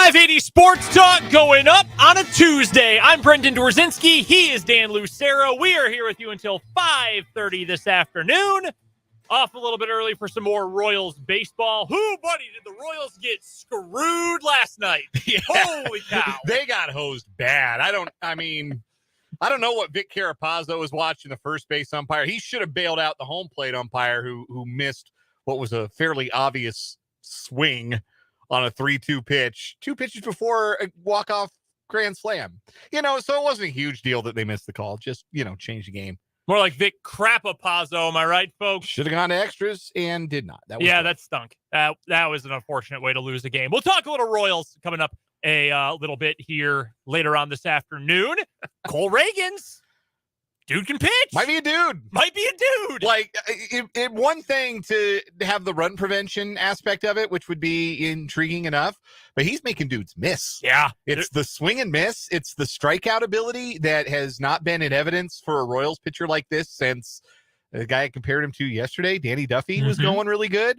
580 Sports Talk going up on a Tuesday. I'm Brendan Dorzinski. He is Dan Lucero. We are here with you until 5:30 this afternoon. Off a little bit early for some more Royals baseball. Who, buddy, did the Royals get screwed last night? Yeah. Holy cow. They got hosed bad. I don't know what Vic Carapazzo was watching the first base umpire. He should have bailed out the home plate umpire who missed what was a fairly obvious swing on a 3-2 pitch, 2 pitches before a walk-off grand slam. So it wasn't a huge deal that they missed the call. Just, change the game. More like Vic Crapapazzo, am I right, folks? Should have gone to extras and did not. That stunk. That was an unfortunate way to lose the game. We'll talk a little Royals coming up a little bit here later on this afternoon. Cole Reagans. Dude can pitch. Might be a dude. Like, it one thing to have the run prevention aspect of it, which would be intriguing enough, but he's making dudes miss. Yeah. It's the swing and miss. It's the strikeout ability that has not been in evidence for a Royals pitcher like this since the guy I compared him to yesterday, Danny Duffy, was going really good.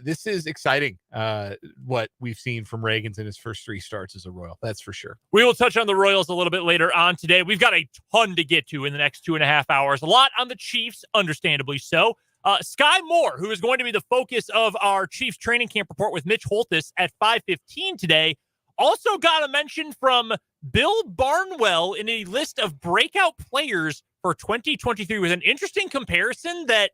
This is exciting, what we've seen from Reagans in his first 3 starts as a Royal. That's for sure. We will touch on the Royals a little bit later on today. We've got a ton to get to in the next 2.5 hours. A lot on the Chiefs, understandably so. Sky Moore, who is going to be the focus of our Chiefs training camp report with Mitch Holthus at 5:15 today, also got a mention from Bill Barnwell in a list of breakout players for 2023 with an interesting comparison that,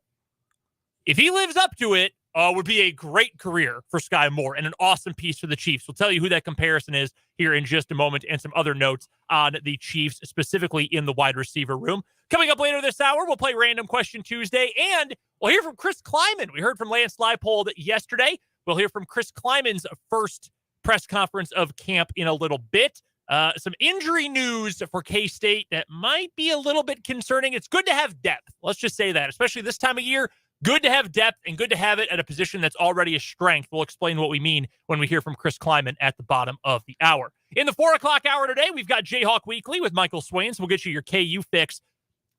if he lives up to it, would be a great career for Sky Moore and an awesome piece for the Chiefs. We'll tell you who that comparison is here in just a moment and some other notes on the Chiefs, specifically in the wide receiver room. Coming up later this hour, we'll play Random Question Tuesday, and we'll hear from Chris Klieman. We heard from Lance Leipold yesterday. We'll hear from Chris Kleiman's first press conference of camp in a little bit. Some injury news for K-State that might be a little bit concerning. It's good to have depth. Let's just say that, especially this time of year. Good to have depth and good to have it at a position that's already a strength. We'll explain what we mean when we hear from Chris Klieman at the bottom of the hour. In the 4 o'clock hour today, we've got Jayhawk Weekly with Michael Swain, so we'll get you your KU fix.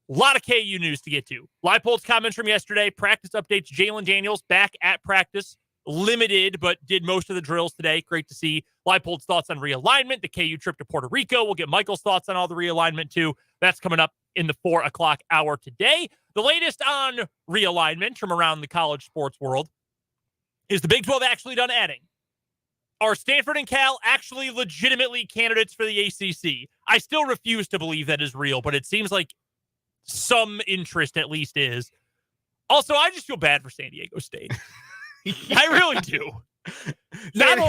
A lot of KU news to get to. Leipold's comments from yesterday, practice updates, Jalen Daniels back at practice, limited, but did most of the drills today. Great to see Leipold's thoughts on realignment, the KU trip to Puerto Rico. We'll get Michael's thoughts on all the realignment, too. That's coming up in the 4 o'clock hour today. The latest on realignment from around the college sports world is the Big 12 actually done adding. Are Stanford and Cal actually legitimately candidates for the ACC? I still refuse to believe that is real, but it seems like some interest at least is. Also, I just feel bad for San Diego State. I really do. San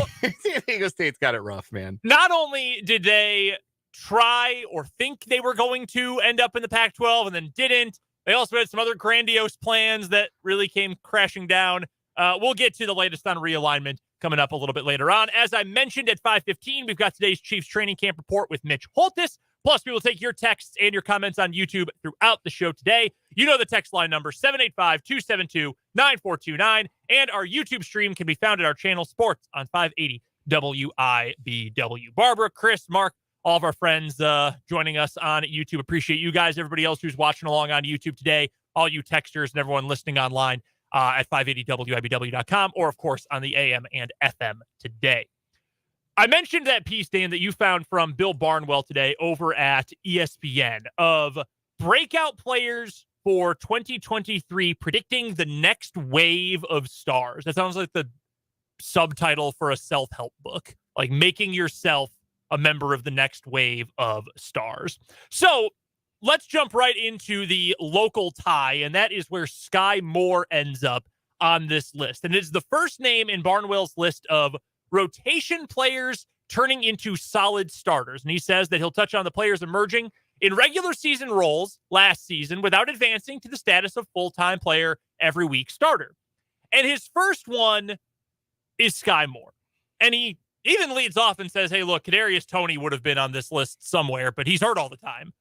Diego State's got it rough, man. Not only did they try or think they were going to end up in the Pac-12 and then didn't, they also had some other grandiose plans that really came crashing down. We'll get to the latest on realignment coming up a little bit later on. As I mentioned at 5:15, we've got today's Chiefs training camp report with Mitch Holthus. Plus, we will take your texts and your comments on YouTube throughout the show today. You know the text line number, 785-272-9429. And our YouTube stream can be found at our channel, Sports on 580 WIBW. Barbara, Chris, Mark, all of our friends joining us on YouTube. Appreciate you guys, everybody else who's watching along on YouTube today, all you texters and everyone listening online at 580WIBW.com or, of course, on the AM and FM today. I mentioned that piece, Dan, that you found from Bill Barnwell today over at ESPN of breakout players for 2023 predicting the next wave of stars. That sounds like the subtitle for a self-help book, like making yourself a member of the next wave of stars. So let's jump right into the local tie, and that is where Sky Moore ends up on this list. And it's the first name in Barnwell's list of rotation players turning into solid starters. And he says that he'll touch on the players emerging in regular season roles last season without advancing to the status of full-time player every week starter. And his first one is Sky Moore. And he even leads off and says, hey, look, Kadarius Toney would have been on this list somewhere, but he's hurt all the time.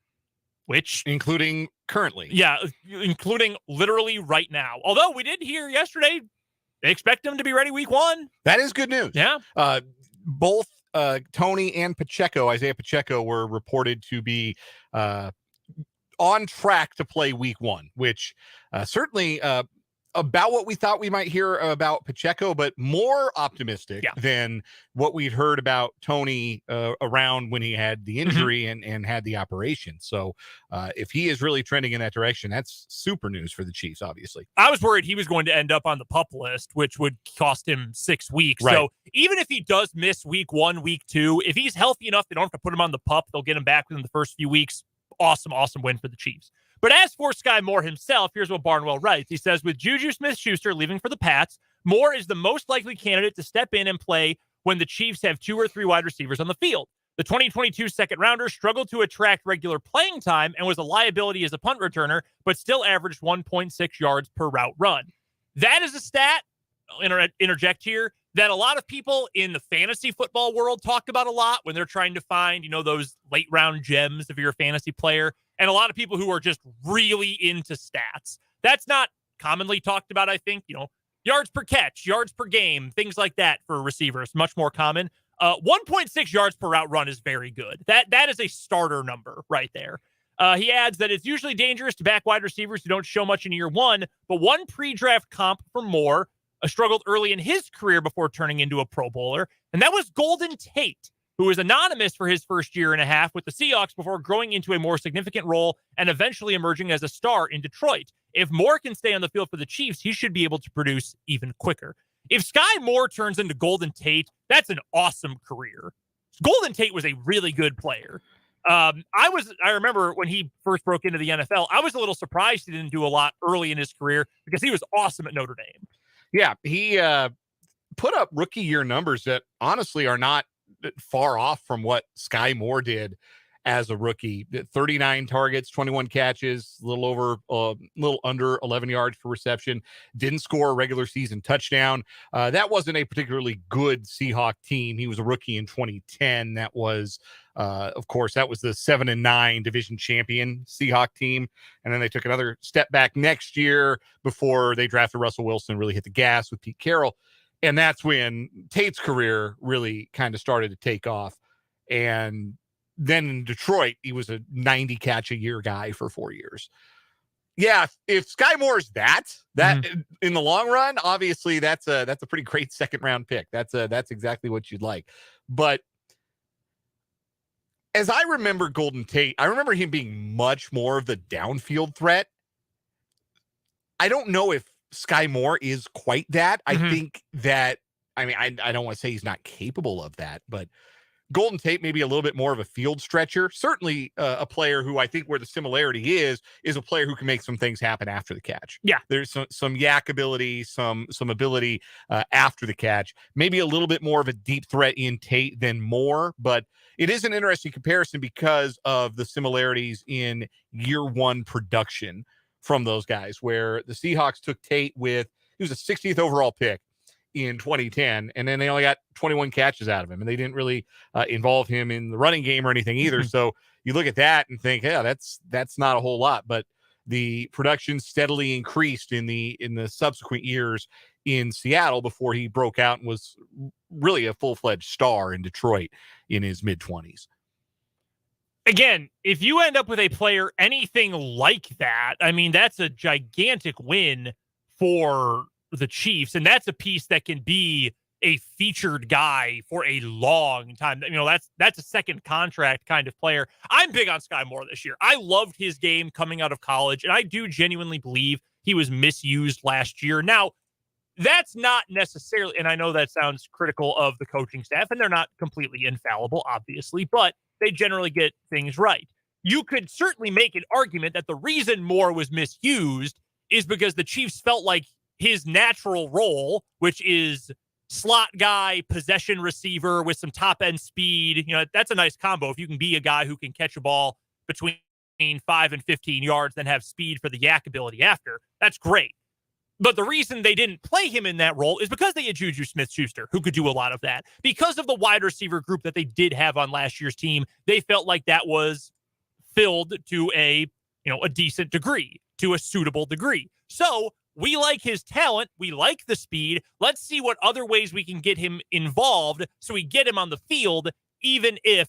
Which, including currently. Yeah, including literally right now. Although we did hear yesterday, they expect him to be ready week 1. That is good news. Yeah. Both Toney and Pacheco, Isaiah Pacheco, were reported to be on track to play week 1, which certainly about what we thought we might hear about Pacheco, but more optimistic than what we'd heard about Tony around when he had the injury and had the operation. So if he is really trending in that direction, that's super news for the Chiefs, obviously. I was worried he was going to end up on the PUP list, which would cost him 6 weeks. Right. So even if he does miss week 1, week 2, if he's healthy enough, they don't have to put him on the PUP. They'll get him back within the first few weeks. Awesome win for the Chiefs. But as for Sky Moore himself, here's what Barnwell writes. He says, with Juju Smith-Schuster leaving for the Pats, Moore is the most likely candidate to step in and play when the Chiefs have 2 or 3 wide receivers on the field. The 2022 second-rounder struggled to attract regular playing time and was a liability as a punt returner, but still averaged 1.6 yards per route run. That is a stat, I'll interject here, that a lot of people in the fantasy football world talk about a lot when they're trying to find, those late-round gems if you're a fantasy player. And a lot of people who are just really into stats. That's not commonly talked about, I think. Yards per catch, yards per game, things like that for receivers, much more common. 1.6 yards per route run is very good. That is a starter number right there. He adds that it's usually dangerous to back wide receivers who don't show much in year 1, but one pre-draft comp for Moore struggled early in his career before turning into a Pro Bowler, and that was Golden Tate, who was anonymous for his first year and a half with the Seahawks before growing into a more significant role and eventually emerging as a star in Detroit. If Moore can stay on the field for the Chiefs, he should be able to produce even quicker. If Sky Moore turns into Golden Tate, that's an awesome career. Golden Tate was a really good player. I remember when he first broke into the NFL, I was a little surprised he didn't do a lot early in his career because he was awesome at Notre Dame. Yeah, he put up rookie year numbers that honestly are not far off from what Sky Moore did as a rookie. 39 targets, 21 catches, a little under 11 yards per reception. Didn't score a regular season touchdown. That wasn't a particularly good Seahawk team. He was a rookie in 2010. That was, of course, that was the 7-9 division champion Seahawk team. And then they took another step back next year before they drafted Russell Wilson and really hit the gas with Pete Carroll. And that's when Tate's career really kind of started to take off. And then in Detroit, he was a 90 catch a year guy for 4 years. Yeah, if Sky Moore is that in the long run, obviously that's a pretty great second round pick. That's exactly what you'd like. But as I remember Golden Tate, I remember him being much more of the downfield threat. I don't know if Sky Moore is quite that. I think that, I don't want to say he's not capable of that, but Golden Tate maybe a little bit more of a field stretcher. Certainly a player who I think where the similarity is a player who can make some things happen after the catch. Yeah. There's some yak ability, some ability after the catch. Maybe a little bit more of a deep threat in Tate than Moore, but it is an interesting comparison because of the similarities in year 1 production from those guys, where the Seahawks took Tate he was a 60th overall pick in 2010, and then they only got 21 catches out of him, and they didn't really involve him in the running game or anything either. So you look at that and think, yeah, that's not a whole lot, but the production steadily increased in the subsequent years in Seattle before he broke out and was really a full-fledged star in Detroit in his mid-20s. Again, if you end up with a player anything like that, that's a gigantic win for the Chiefs, and that's a piece that can be a featured guy for a long time. That's a second contract kind of player. I'm big on Sky Moore this year. I loved his game coming out of college, and I do genuinely believe he was misused last year. Now, that's not necessarily, and I know that sounds critical of the coaching staff, and they're not completely infallible, obviously, but they generally get things right. You could certainly make an argument that the reason Moore was misused is because the Chiefs felt like his natural role, which is slot guy, possession receiver with some top end speed, that's a nice combo. If you can be a guy who can catch a ball between 5 and 15 yards, then have speed for the yak ability after, that's great. But the reason they didn't play him in that role is because they had Juju Smith-Schuster, who could do a lot of that. Because of the wide receiver group that they did have on last year's team, they felt like that was filled to a decent degree, to a suitable degree. So we like his talent. We like the speed. Let's see what other ways we can get him involved so we get him on the field, even if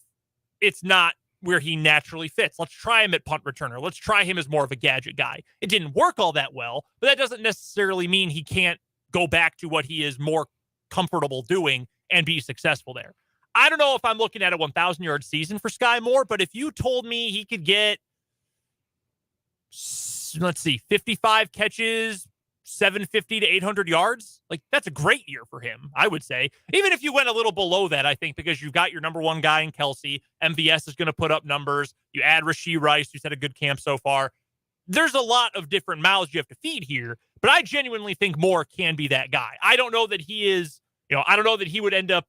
it's not where he naturally fits. Let's try him at punt returner. Let's try him as more of a gadget guy. It didn't work all that well, but that doesn't necessarily mean he can't go back to what he is more comfortable doing and be successful there. I don't know if I'm looking at a 1,000-yard season for Sky Moore, but if you told me he could get, let's see, 55 catches, 750 to 800 yards, like that's a great year for him, I would say. Even if you went a little below that, I think, because you've got your number one guy in Kelsey, MVS is going to put up numbers. You add Rashee Rice, who's had a good camp so far. There's a lot of different mouths you have to feed here, but I genuinely think Moore can be that guy. I don't know that he is, I don't know that he would end up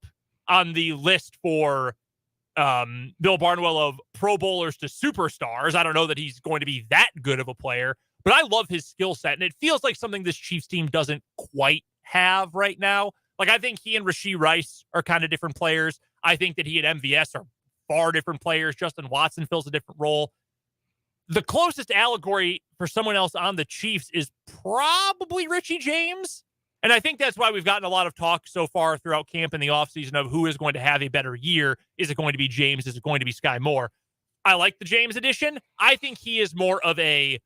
on the list for Bill Barnwell of Pro Bowlers to superstars. I don't know that he's going to be that good of a player, but I love his skill set, and it feels like something this Chiefs team doesn't quite have right now. Like, I think he and Rashee Rice are kind of different players. I think that he and MVS are far different players. Justin Watson fills a different role. The closest allegory for someone else on the Chiefs is probably Richie James. And I think that's why we've gotten a lot of talk so far throughout camp in the offseason of who is going to have a better year. Is it going to be James? Is it going to be Sky Moore? I like the James addition. I think he is more of a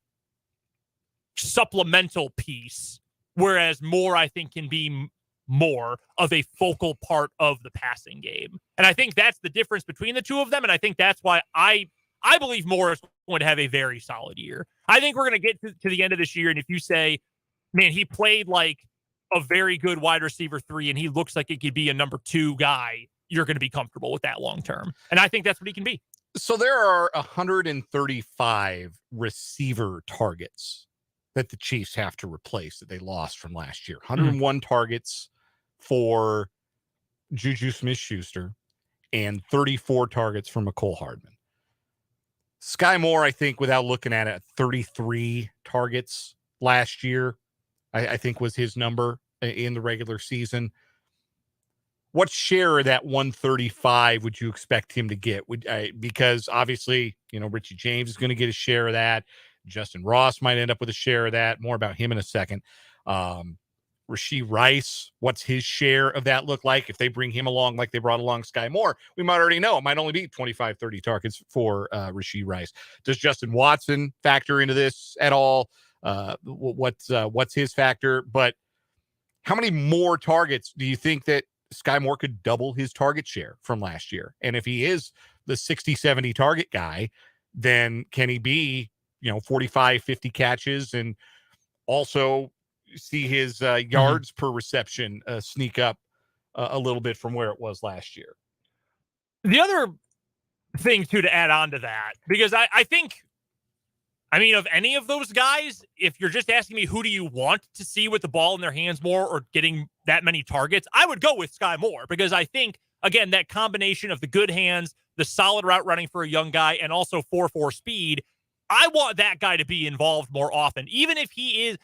supplemental piece, whereas Moore, I think, can be more of a focal part of the passing game. And I think that's the difference between the two of them. And I think that's why I believe Moore is going to have a very solid year. I think we're going to get to the end of this year, and if you say, man, he played like a very good wide receiver 3 and he looks like it could be a number 2 guy, you're going to be comfortable with that long term. And I think that's what he can be. So there are 135 receiver targets that the Chiefs have to replace that they lost from last year. 101 targets for Juju Smith-Schuster and 34 targets for McCole Hardman. Sky Moore, I think, without looking at it, 33 targets last year, I think was his number in the regular season. What share of that 135 would you expect him to get? Because obviously, Richie James is going to get a share of that. Justin Ross might end up with a share of that. More about him in a second. Rashee Rice, what's his share of that look like? If they bring him along like they brought along Sky Moore, we might already know it might only be 25, 30 targets for Rashee Rice. Does Justin Watson factor into this at all? What's his factor? But how many more targets do you think that Sky Moore could double his target share from last year? And if he is the 60, 70 target guy, then can he be, 45, 50 catches and also see his yards per reception sneak up a little bit from where it was last year? The other thing, too, to add on to that, because I think, of any of those guys, if you're just asking me who do you want to see with the ball in their hands more or getting that many targets, I would go with Sky Moore, because I think, again, that combination of the good hands, the solid route running for a young guy, and also 4.4 speed, I want that guy to be involved more often. Even if he's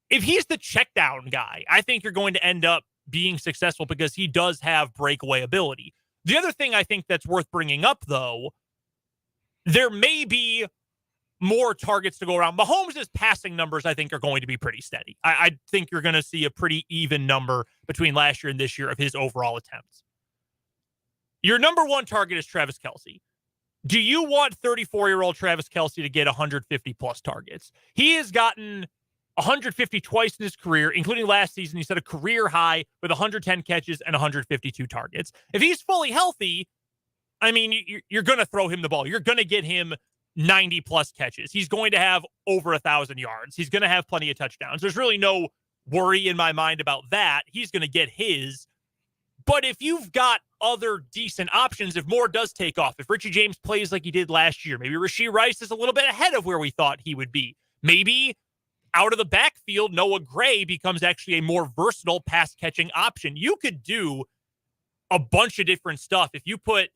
the check down guy, I think you're going to end up being successful because he does have breakaway ability. The other thing I think that's worth bringing up, though, there may be more targets to go around. Mahomes' passing numbers, I think, are going to be pretty steady. I think you're going to see a pretty even number between last year and this year of his overall attempts. Your number one target is Travis Kelce. Do you want 34-year-old Travis Kelce to get 150-plus targets? He has gotten 150 twice in his career, including last season. He set a career high with 110 catches and 152 targets. If he's fully healthy, you're going to throw him the ball. You're going to get him 90-plus catches. He's going to have over 1,000 yards. He's going to have plenty of touchdowns. There's really no worry in my mind about that. He's going to get his. But if you've got other decent options, if Moore does take off, if Richie James plays like he did last year, maybe Rashee Rice is a little bit ahead of where we thought he would be. Maybe out of the backfield, Noah Gray becomes actually a more versatile pass-catching option. You could do a bunch of different stuff. If you put,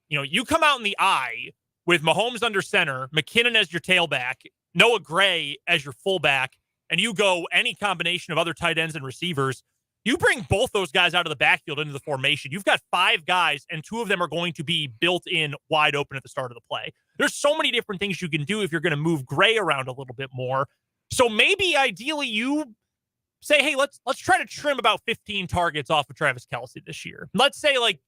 you come out in the eye with Mahomes under center, McKinnon as your tailback, Noah Gray as your fullback, and you go any combination of other tight ends and receivers, you bring both those guys out of the backfield into the formation. You've got 5 guys, and 2 of them are going to be built in wide open at the start of the play. There's so many different things you can do if you're going to move Gray around a little bit more. So maybe ideally you say, hey, let's try to trim about 15 targets off of Travis Kelce this year. Let's say like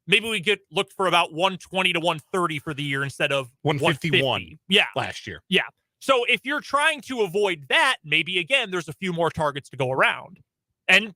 maybe we get looked for about 120 to 130 for the year instead of 151 Yeah. last year. Yeah. So if you're trying to avoid that, maybe again, there's a few more targets to go around. And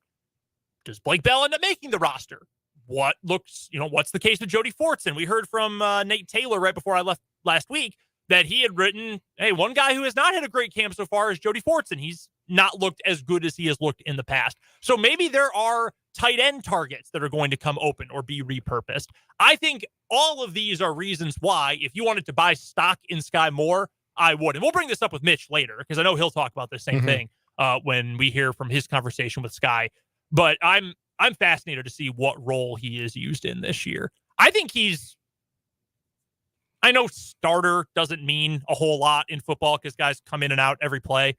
does Blake Bell end up making the roster? What's the case with Jody Fortson? We heard from Nate Taylor right before I left last week that he had written, hey, one guy who has not had a great camp so far is Jody Fortson. He's not looked as good as he has looked in the past. So maybe there are tight end targets that are going to come open or be repurposed. I think all of these are reasons why, if you wanted to buy stock in Sky Moore, I would. And we'll bring this up with Mitch later because I know he'll talk about the same thing when we hear from his conversation with Sky. But I'm fascinated to see what role he is used in this year. I think I know starter doesn't mean a whole lot in football because guys come in and out every play.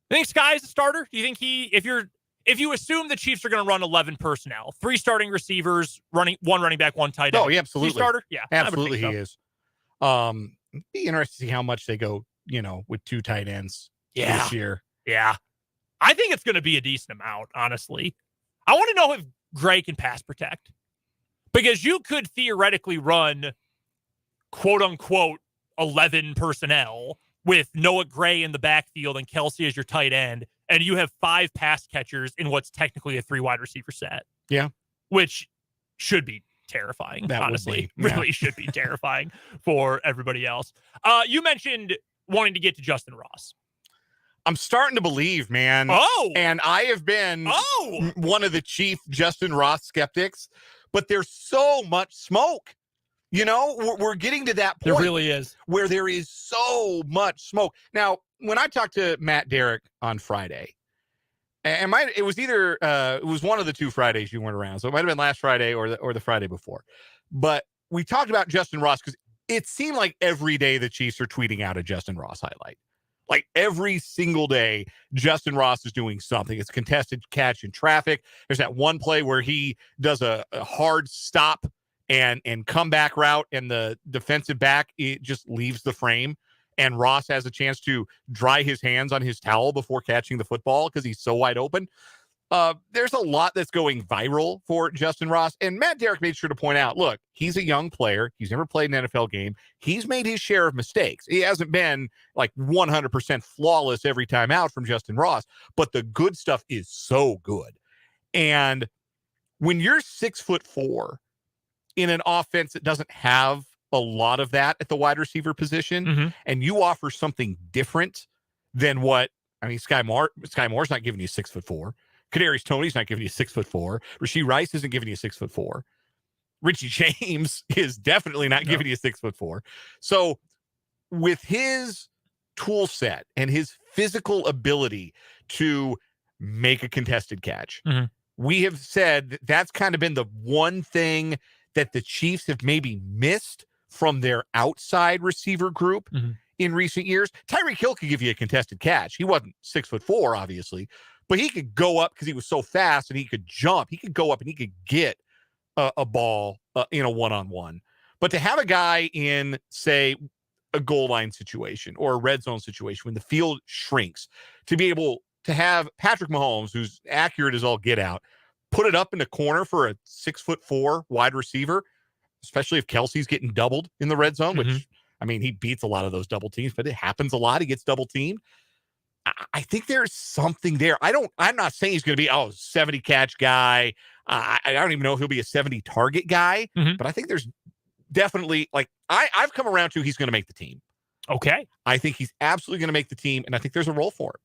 I think Sky is a starter. Do you think if you assume the Chiefs are going to run 11 personnel, 3 starting receivers, one running back, 1 tight end? Oh, yeah, absolutely. Starter? Yeah, absolutely he is. It'd be interesting to see how much they go, with 2 tight ends this year. Yeah. I think it's going to be a decent amount, honestly. I want to know if Gray can pass protect. Because you could theoretically run, quote-unquote, 11 personnel with Noah Gray in the backfield and Kelsey as your tight end, and you have 5 pass catchers in what's technically a 3 wide receiver set. Yeah. Which should be terrifying, that honestly. Would be, really should be terrifying for everybody else. You mentioned wanting to get to Justin Ross. I'm starting to believe, man. Oh! And I have been one of the chief Justin Ross skeptics, but there's so much smoke. We're getting to that point. There really is. Where there is so much smoke. Now, when I talked to Matt Derrick on Friday, and it was one of the 2 Fridays you weren't around. So it might have been last Friday or the Friday before. But we talked about Justin Ross because it seemed like every day the Chiefs are tweeting out a Justin Ross highlight. Like every single day, Justin Ross is doing something. It's a contested catch in traffic. There's that one play where he does a hard stop and comeback route, and the defensive back, it just leaves the frame. And Ross has a chance to dry his hands on his towel before catching the football because he's so wide open. There's a lot that's going viral for Justin Ross. And Matt Derrick made sure to point out, look, he's a young player. He's never played an NFL game. He's made his share of mistakes. He hasn't been like 100% flawless every time out from Justin Ross, but the good stuff is so good. And when you're 6'4" in an offense that doesn't have a lot of that at the wide receiver position, and you offer something different than Sky Moore's not giving you 6'4". Kadarius Toney's not giving you 6'4". Rashee Rice isn't giving you 6'4". Richie James is definitely not giving you 6'4". So with his tool set and his physical ability to make a contested catch, we have said that's kind of been the one thing that the Chiefs have maybe missed from their outside receiver group in recent years. Tyreek Hill could give you a contested catch. He wasn't 6'4", obviously, but he could go up because he was so fast and he could jump. He could go up and he could get a ball in a one-on-one. But to have a guy in, say, a goal line situation or a red zone situation when the field shrinks, to be able to have Patrick Mahomes, who's accurate as all get out, put it up in the corner for a 6'4" wide receiver, especially if Kelsey's getting doubled in the red zone, which, he beats a lot of those double teams, but it happens a lot. He gets double teamed. I think there's something there. I'm not saying he's going to be 70 catch guy. I don't even know if he'll be a 70 target guy, but I think there's definitely I've come around to he's going to make the team. Okay. I think he's absolutely going to make the team, and I think there's a role for it.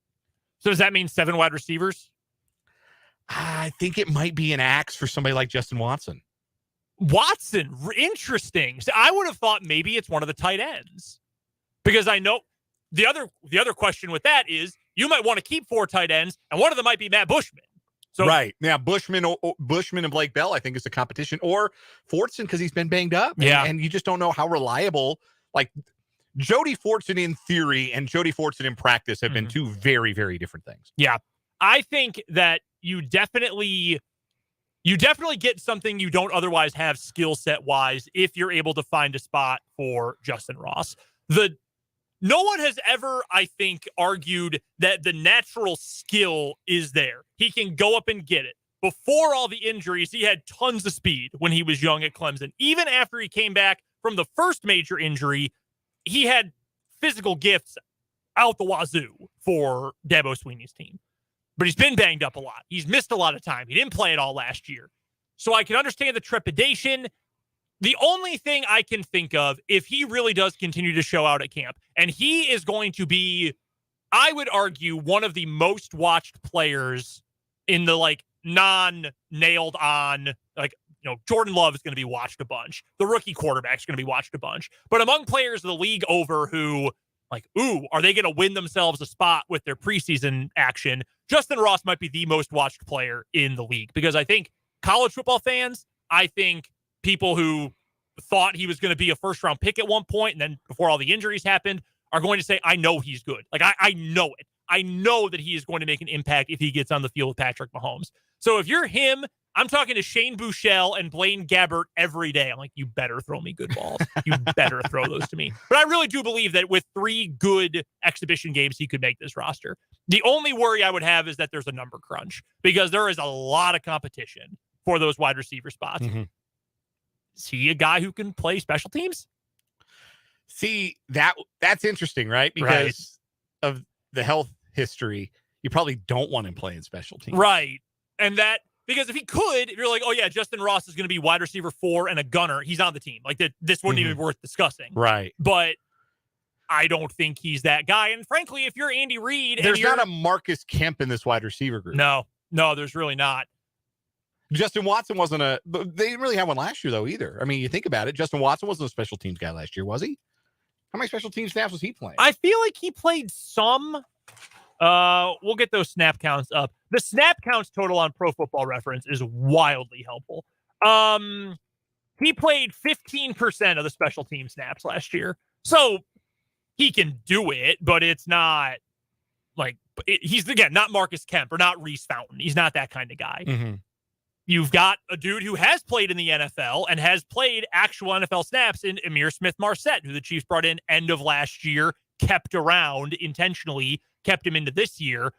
So does that mean 7 wide receivers? I think it might be an axe for somebody like Justin Watson. Interesting. So I would have thought maybe it's one of the tight ends, because I know the other question with that is you might want to keep 4 tight ends, and one of them might be Matt Bushman. So right now, Bushman and Blake Bell, I think, is a competition, or Fortson because he's been banged up. And you just don't know how reliable. Like Jody Fortson in theory and Jody Fortson in practice have been 2 very, very different things. Yeah, I think that you definitely get something you don't otherwise have skill set wise if you're able to find a spot for Justin Ross. No one has ever, I think, argued that the natural skill is there. He can go up and get it. before all the injuries, he had tons of speed when he was young at Clemson. Even after he came back from the first major injury, he had physical gifts out the wazoo for Dabo Swinney's team. But he's been banged up a lot. He's missed a lot of time. He didn't play it all last year. So I can understand the trepidation. The only thing I can think of, if he really does continue to show out at camp, and he is going to be, I would argue, one of the most watched players in the non-nailed on, Jordan Love is going to be watched a bunch. The rookie quarterback's going to be watched a bunch. But among players of the league over who, are they going to win themselves a spot with their preseason action? Justin Ross might be the most watched player in the league, because I think college football fans, I think people who thought he was going to be a first-round pick at one point, and then before all the injuries happened, are going to say, I know he's good. I know it. I know that he is going to make an impact if he gets on the field with Patrick Mahomes. So if you're him, I'm talking to Shane Buechele and Blaine Gabbert every day. I'm like, you better throw me good balls. You better throw those to me. But I really do believe that with 3 good exhibition games, he could make this roster. The only worry I would have is that there's a number crunch, because there is a lot of competition for those wide receiver spots. Mm-hmm. Is he a guy who can play special teams? See, that's interesting, right? Because of the health history, you probably don't want him playing special teams. Right. And that, because if he could, if you're like, oh yeah, Justin Ross is going to be wide receiver 4 and a gunner, he's on the team. This wouldn't even be worth discussing. Right. But I don't think he's that guy. And frankly, if you're Andy Reid, there's not a Marcus Kemp in this wide receiver group. No, there's really not. Justin Watson wasn't they didn't really have one last year though either. I mean, you think about it, Justin Watson wasn't a special teams guy last year, was he? How many special team snaps was he playing? I feel like he played some. We'll get those snap counts up. The snap counts total on Pro Football Reference is wildly helpful. He played 15% of the special team snaps last year. So he can do it, but it's not he's, again, not Marcus Kemp or not Reese Fountain. He's not that kind of guy. Mm-hmm. You've got a dude who has played in the NFL and has played actual NFL snaps in Amir Smith-Marset, who the Chiefs brought in end of last year, kept around intentionally, kept him into this year.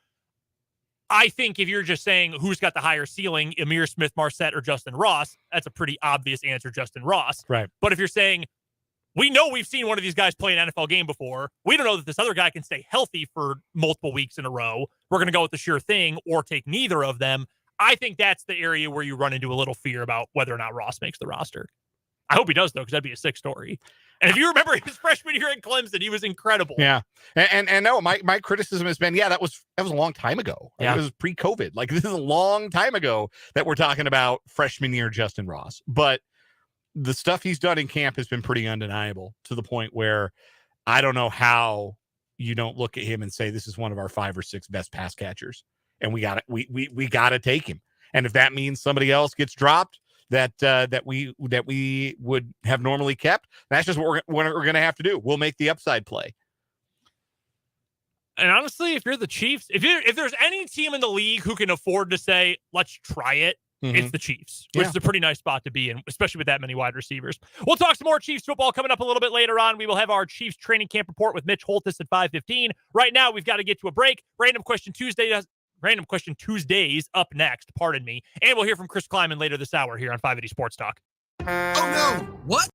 I think if you're just saying who's got the higher ceiling, Amir Smith-Marset or Justin Ross, that's a pretty obvious answer, Justin Ross. Right. But if you're saying, we know we've seen one of these guys play an NFL game before, we don't know that this other guy can stay healthy for multiple weeks in a row, we're going to go with the sure thing or take neither of them. I think that's the area where you run into a little fear about whether or not Ross makes the roster. I hope he does, though, because that'd be a sick story. And if you remember his freshman year at Clemson, he was incredible. Yeah. And no, my criticism has been, that was a long time ago. Yeah. It was pre-COVID. This is a long time ago that we're talking about freshman year Justin Ross. But the stuff he's done in camp has been pretty undeniable, to the point where I don't know how you don't look at him and say, this is one of our 5 or 6 best pass catchers. And we got to take him. And if that means somebody else gets dropped that we would have normally kept, that's just what we're going to have to do. We'll make the upside play. And honestly, if you're the Chiefs, if there's any team in the league who can afford to say, let's try it, it's the Chiefs, which is a pretty nice spot to be in, especially with that many wide receivers. We'll talk some more Chiefs football coming up a little bit later on. We will have our Chiefs training camp report with Mitch Holthus at 5:15. Right now, we've got to get to a break. Random Question Tuesdays up next, pardon me. And we'll hear from Chris Klieman later this hour here on 580 Sports Talk. Oh no, what?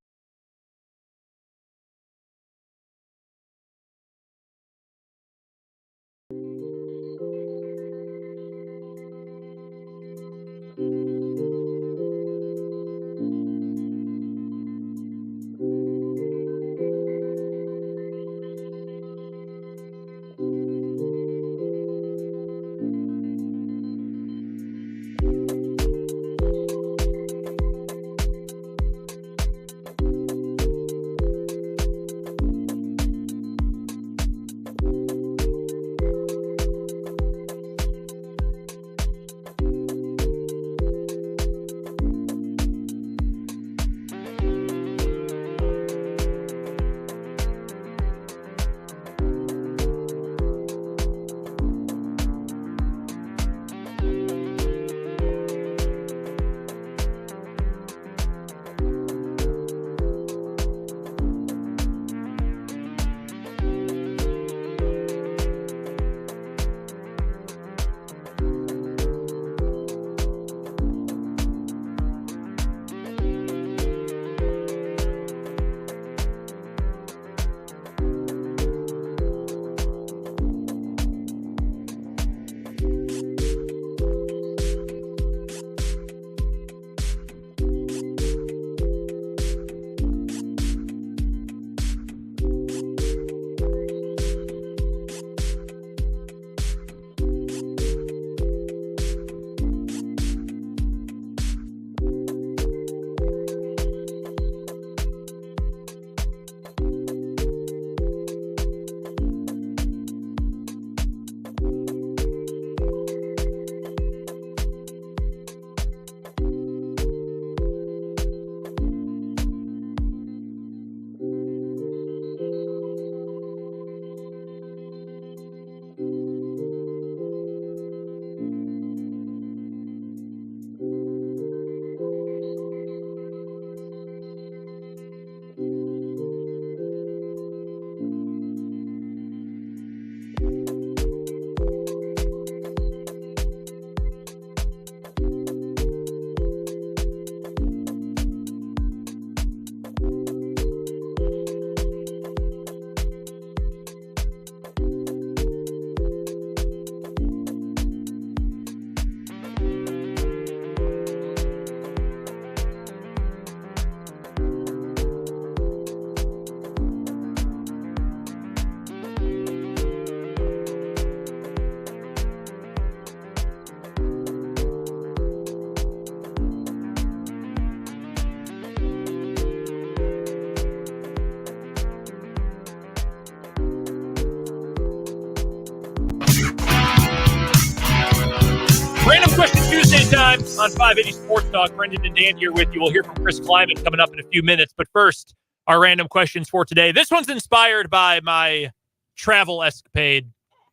time on 580 Sports Talk. Brendan and Dan here with you. We'll hear from Chris Klieman coming up in a few minutes. But first, our random questions for today. This one's inspired by my travel escapade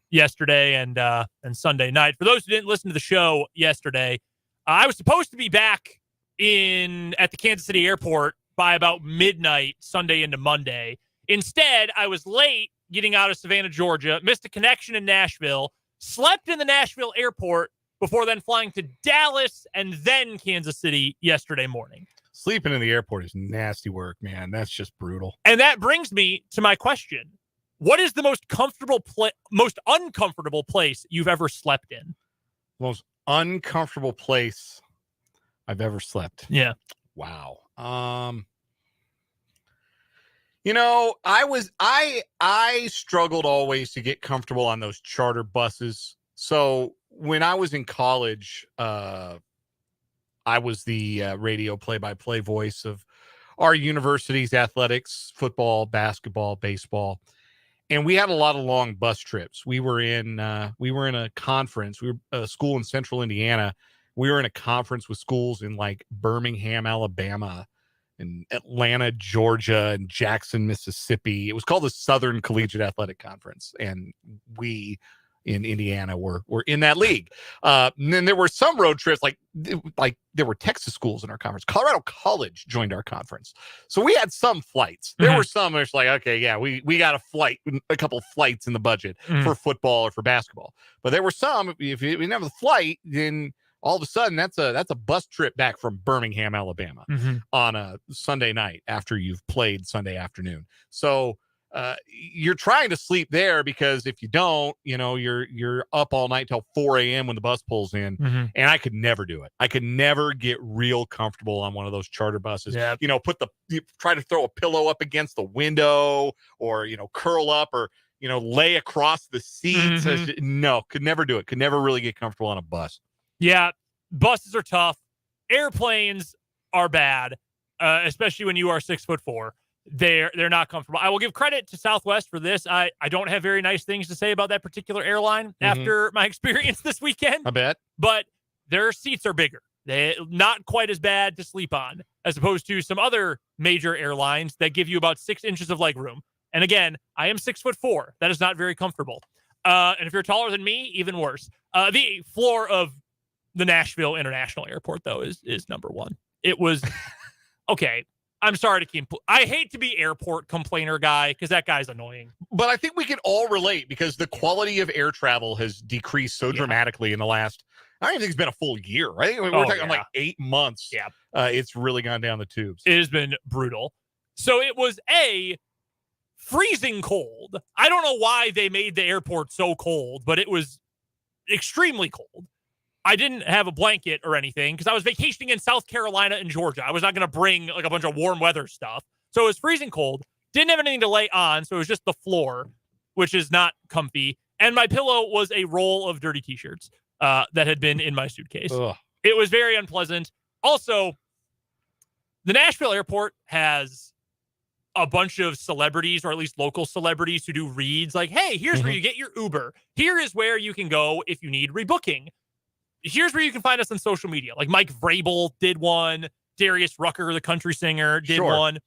yesterday and Sunday night. For those who didn't listen to the show yesterday, I was supposed to be back at the Kansas City airport by about midnight Sunday into Monday. Instead, I was late getting out of Savannah, Georgia, missed a connection in Nashville, slept in the Nashville airport before then flying to Dallas and then Kansas City yesterday morning. Sleeping in the airport is nasty work, man. That's just brutal. And that brings me to my question. What is the most uncomfortable place you've ever slept in? Most uncomfortable place I've ever slept. Yeah. Wow. I struggled always to get comfortable on those charter buses. So when I was in college, I was the radio play-by-play voice of our university's athletics, football, basketball, baseball. And we had a lot of long bus trips. We were in a conference. We were a school in central Indiana. We were in a conference with schools in like Birmingham, Alabama, and Atlanta, Georgia, and Jackson, Mississippi. It was called the Southern Collegiate Athletic Conference. And we in Indiana were in that league. And then there were some road trips, like there were Texas schools in our conference. Colorado College joined our conference. So we had some flights. There were some where it's like, okay, yeah, we got a couple flights in the budget for football or for basketball. But there were some, if you didn't have the flight, then all of a sudden that's a bus trip back from Birmingham, Alabama on a Sunday night after you've played Sunday afternoon. So you're trying to sleep there because if you don't, you're up all night till 4 a.m. when the bus pulls in. And I could never do it. I could never get real comfortable on one of those charter buses. Yep. Try to throw a pillow up against the window or, curl up or, lay across the seats. No, could never do it. Could never really get comfortable on a bus. Yeah. Buses are tough. Airplanes are bad, especially when you are 6'4". They're not comfortable. I will give credit to Southwest for this. I don't have very nice things to say about that particular airline after my experience this weekend. I bet. But their seats are bigger. They're not quite as bad to sleep on as opposed to some other major airlines that give you about 6 inches of leg room. And again, I am 6'4". That is not very comfortable. And if you're taller than me, even worse. The floor of the Nashville International Airport, though, is number one. It was okay. I'm sorry to keep. I hate to be airport complainer guy because that guy's annoying. But I think we can all relate because the quality of air travel has decreased so dramatically in the last. I don't even think it's been a full year, right? We're talking like 8 months. Yeah, it's really gone down the tubes. It has been brutal. So it was freezing cold. I don't know why they made the airport so cold, but it was extremely cold. I didn't have a blanket or anything because I was vacationing in South Carolina and Georgia. I was not going to bring like a bunch of warm weather stuff. So it was freezing cold. Didn't have anything to lay on. So it was just the floor, which is not comfy. And my pillow was a roll of dirty t-shirts that had been in my suitcase. Ugh. It was very unpleasant. Also, the Nashville airport has a bunch of celebrities, or at least local celebrities, who do reads like, hey, here's where you get your Uber. Here is where you can go if you need rebooking. Here's where you can find us on social media. Like Mike Vrabel did one. Darius Rucker, the country singer, did one.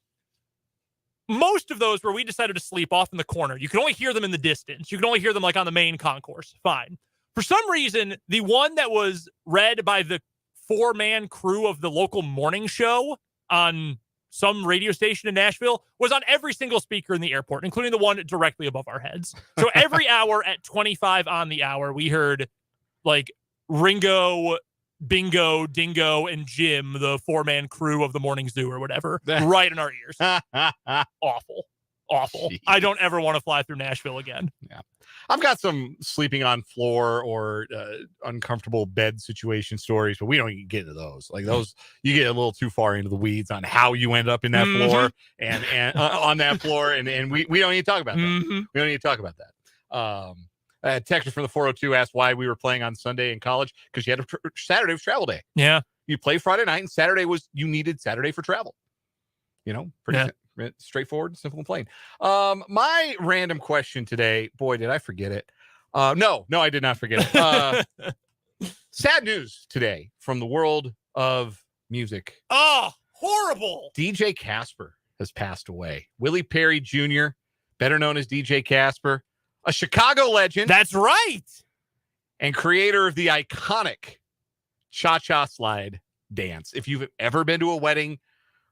Most of those where we decided to sleep off in the corner. You can only hear them in the distance. You can only hear them like on the main concourse. Fine. For some reason, the one that was read by the 4-man crew of the local morning show on some radio station in Nashville was on every single speaker in the airport, including the one directly above our heads. So every hour at 25 on the hour, we heard like Ringo, Bingo, Dingo, and Jim, the 4-man crew of the morning zoo or whatever, right in our ears. Awful. Jeez. I don't ever want to fly through Nashville again. Yeah. I've got some sleeping on floor or uncomfortable bed situation stories, but we don't even get into those. Like those, you get a little too far into the weeds on how you end up in that floor and on that floor. And we don't need to talk about that. We don't need to talk about that. Texter from the 402 asked why we were playing on Sunday in college because you had Saturday was travel day. Yeah. You play Friday night and you needed Saturday for travel. Pretty straightforward, simple and plain. My random question today, boy, did I forget it. No, I did not forget it. Sad news today from the world of music. Oh, horrible. DJ Casper has passed away. Willie Perry Jr., better known as DJ Casper, a Chicago legend. That's right. And creator of the iconic cha-cha slide dance. If you've ever been to a wedding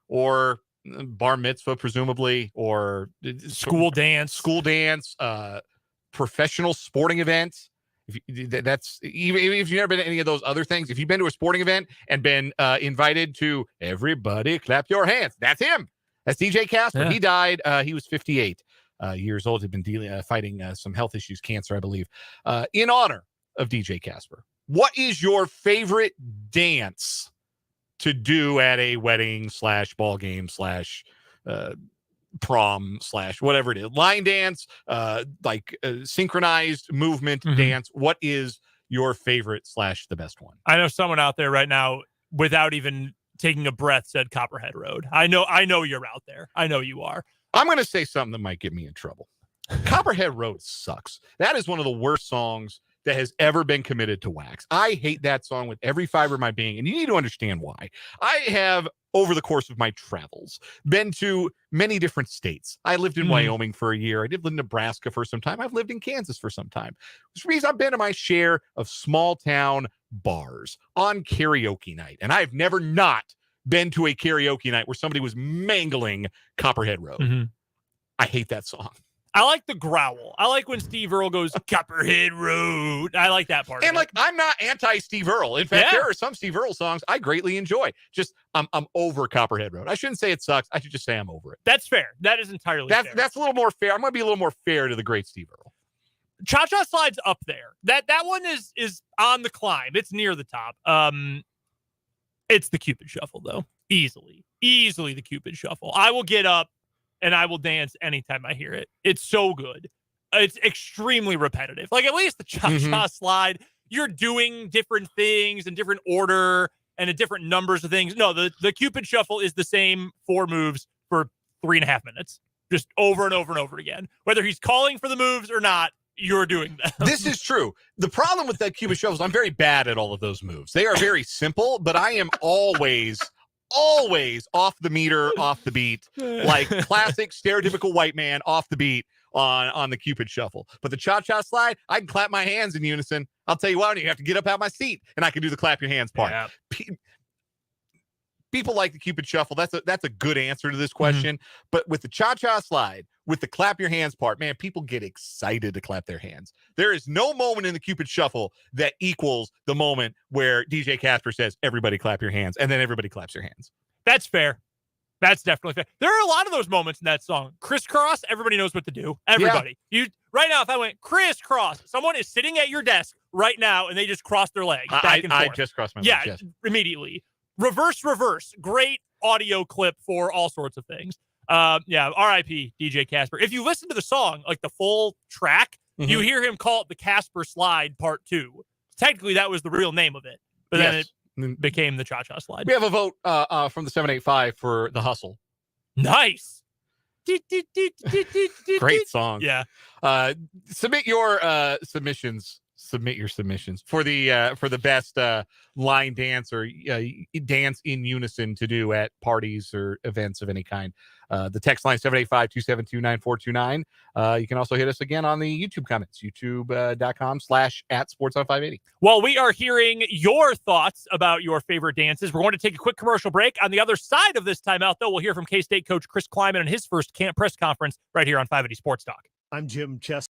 or bar mitzvah, presumably, or school dance, professional sporting event, that's even if you've never been to any of those other things, if you've been to a sporting event and been invited to everybody clap your hands, that's him. That's DJ Casper. Yeah. He died. He was 58 years old. He'd been fighting some health issues, cancer, I believe. In honor of DJ Casper, what is your favorite dance to do at a wedding / ball game / prom / whatever it is? Line dance, synchronized movement dance. What is your favorite / the best one? I know someone out there right now, without even taking a breath, said Copperhead Road. I know you're out there. I know you are. I'm going to say something that might get me in trouble. Copperhead Road sucks. That is one of the worst songs that has ever been committed to wax. I hate that song with every fiber of my being, and you need to understand why. I have, over the course of my travels, been to many different states. I lived in Wyoming for a year. I did live in Nebraska for some time. I've lived in Kansas for some time, which means I've been to my share of small town bars on karaoke night, and I've never not been to a karaoke night where somebody was mangling Copperhead Road. I hate that song. I like the growl. I like when Steve Earle goes Copperhead Road. I like that part. And I'm not anti Steve Earle. In fact, there are some Steve Earle songs I greatly enjoy. Just I'm over Copperhead Road. I shouldn't say it sucks. I should just say I'm over it. That's fair. That is entirely fair. That's a little more fair. I'm going to be a little more fair to the great Steve Earle. Cha-Cha Slide's up there. That one is on the climb. It's near the top. It's the Cupid Shuffle though. Easily the Cupid Shuffle. I will get up and I will dance anytime I hear it. It's so good. It's extremely repetitive. Like, at least the Cha-Cha Slide, you're doing different things in different order and in different numbers of things. No, the Cupid Shuffle is the same 4 moves for 3.5 minutes, just over and over and over again. Whether he's calling for the moves or not, you're doing them. This is true. The problem with that Cupid Shuffle is I'm very bad at all of those moves. They are very simple, but I am always off the meter, off the beat, like classic stereotypical white man off the beat on the Cupid Shuffle. But the Cha-Cha Slide, I can clap my hands in unison. I'll tell you what, you have to get up out of my seat and I can do the clap your hands part. Yeah. People like the Cupid Shuffle. That's a good answer to this question. But with the Cha-Cha Slide, with the clap your hands part, man, people get excited to clap their hands. There is no moment in the Cupid Shuffle that equals the moment where DJ Casper says, everybody clap your hands, and then everybody claps their hands. That's fair. That's definitely fair. There are a lot of those moments in that song. Crisscross, everybody knows what to do. Everybody. Yeah. Right now, if I went crisscross, someone is sitting at your desk right now, and they just cross their legs back and forth. I just crossed my legs. Yeah, immediately. Reverse. Great audio clip for all sorts of things. R.I.P. DJ Casper. If you listen to the song, like the full track, you hear him call it the Casper Slide Part 2. Technically, that was the real name of it, but then it became the Cha-Cha Slide. We have a vote from the 785 for The Hustle. Nice. Great song. Yeah. Submit your submissions. Submit your submissions for the best line dance or dance in unison to do at parties or events of any kind. The text line 785-272-9429. You can also hit us again on the YouTube comments, youtube.com/@sportson580. While we are hearing your thoughts about your favorite dances, we're going to take a quick commercial break. On the other side of this timeout, though, we'll hear from K-State coach Chris Klieman in his first press conference right here on 580 Sports Talk. I'm Jim Chester.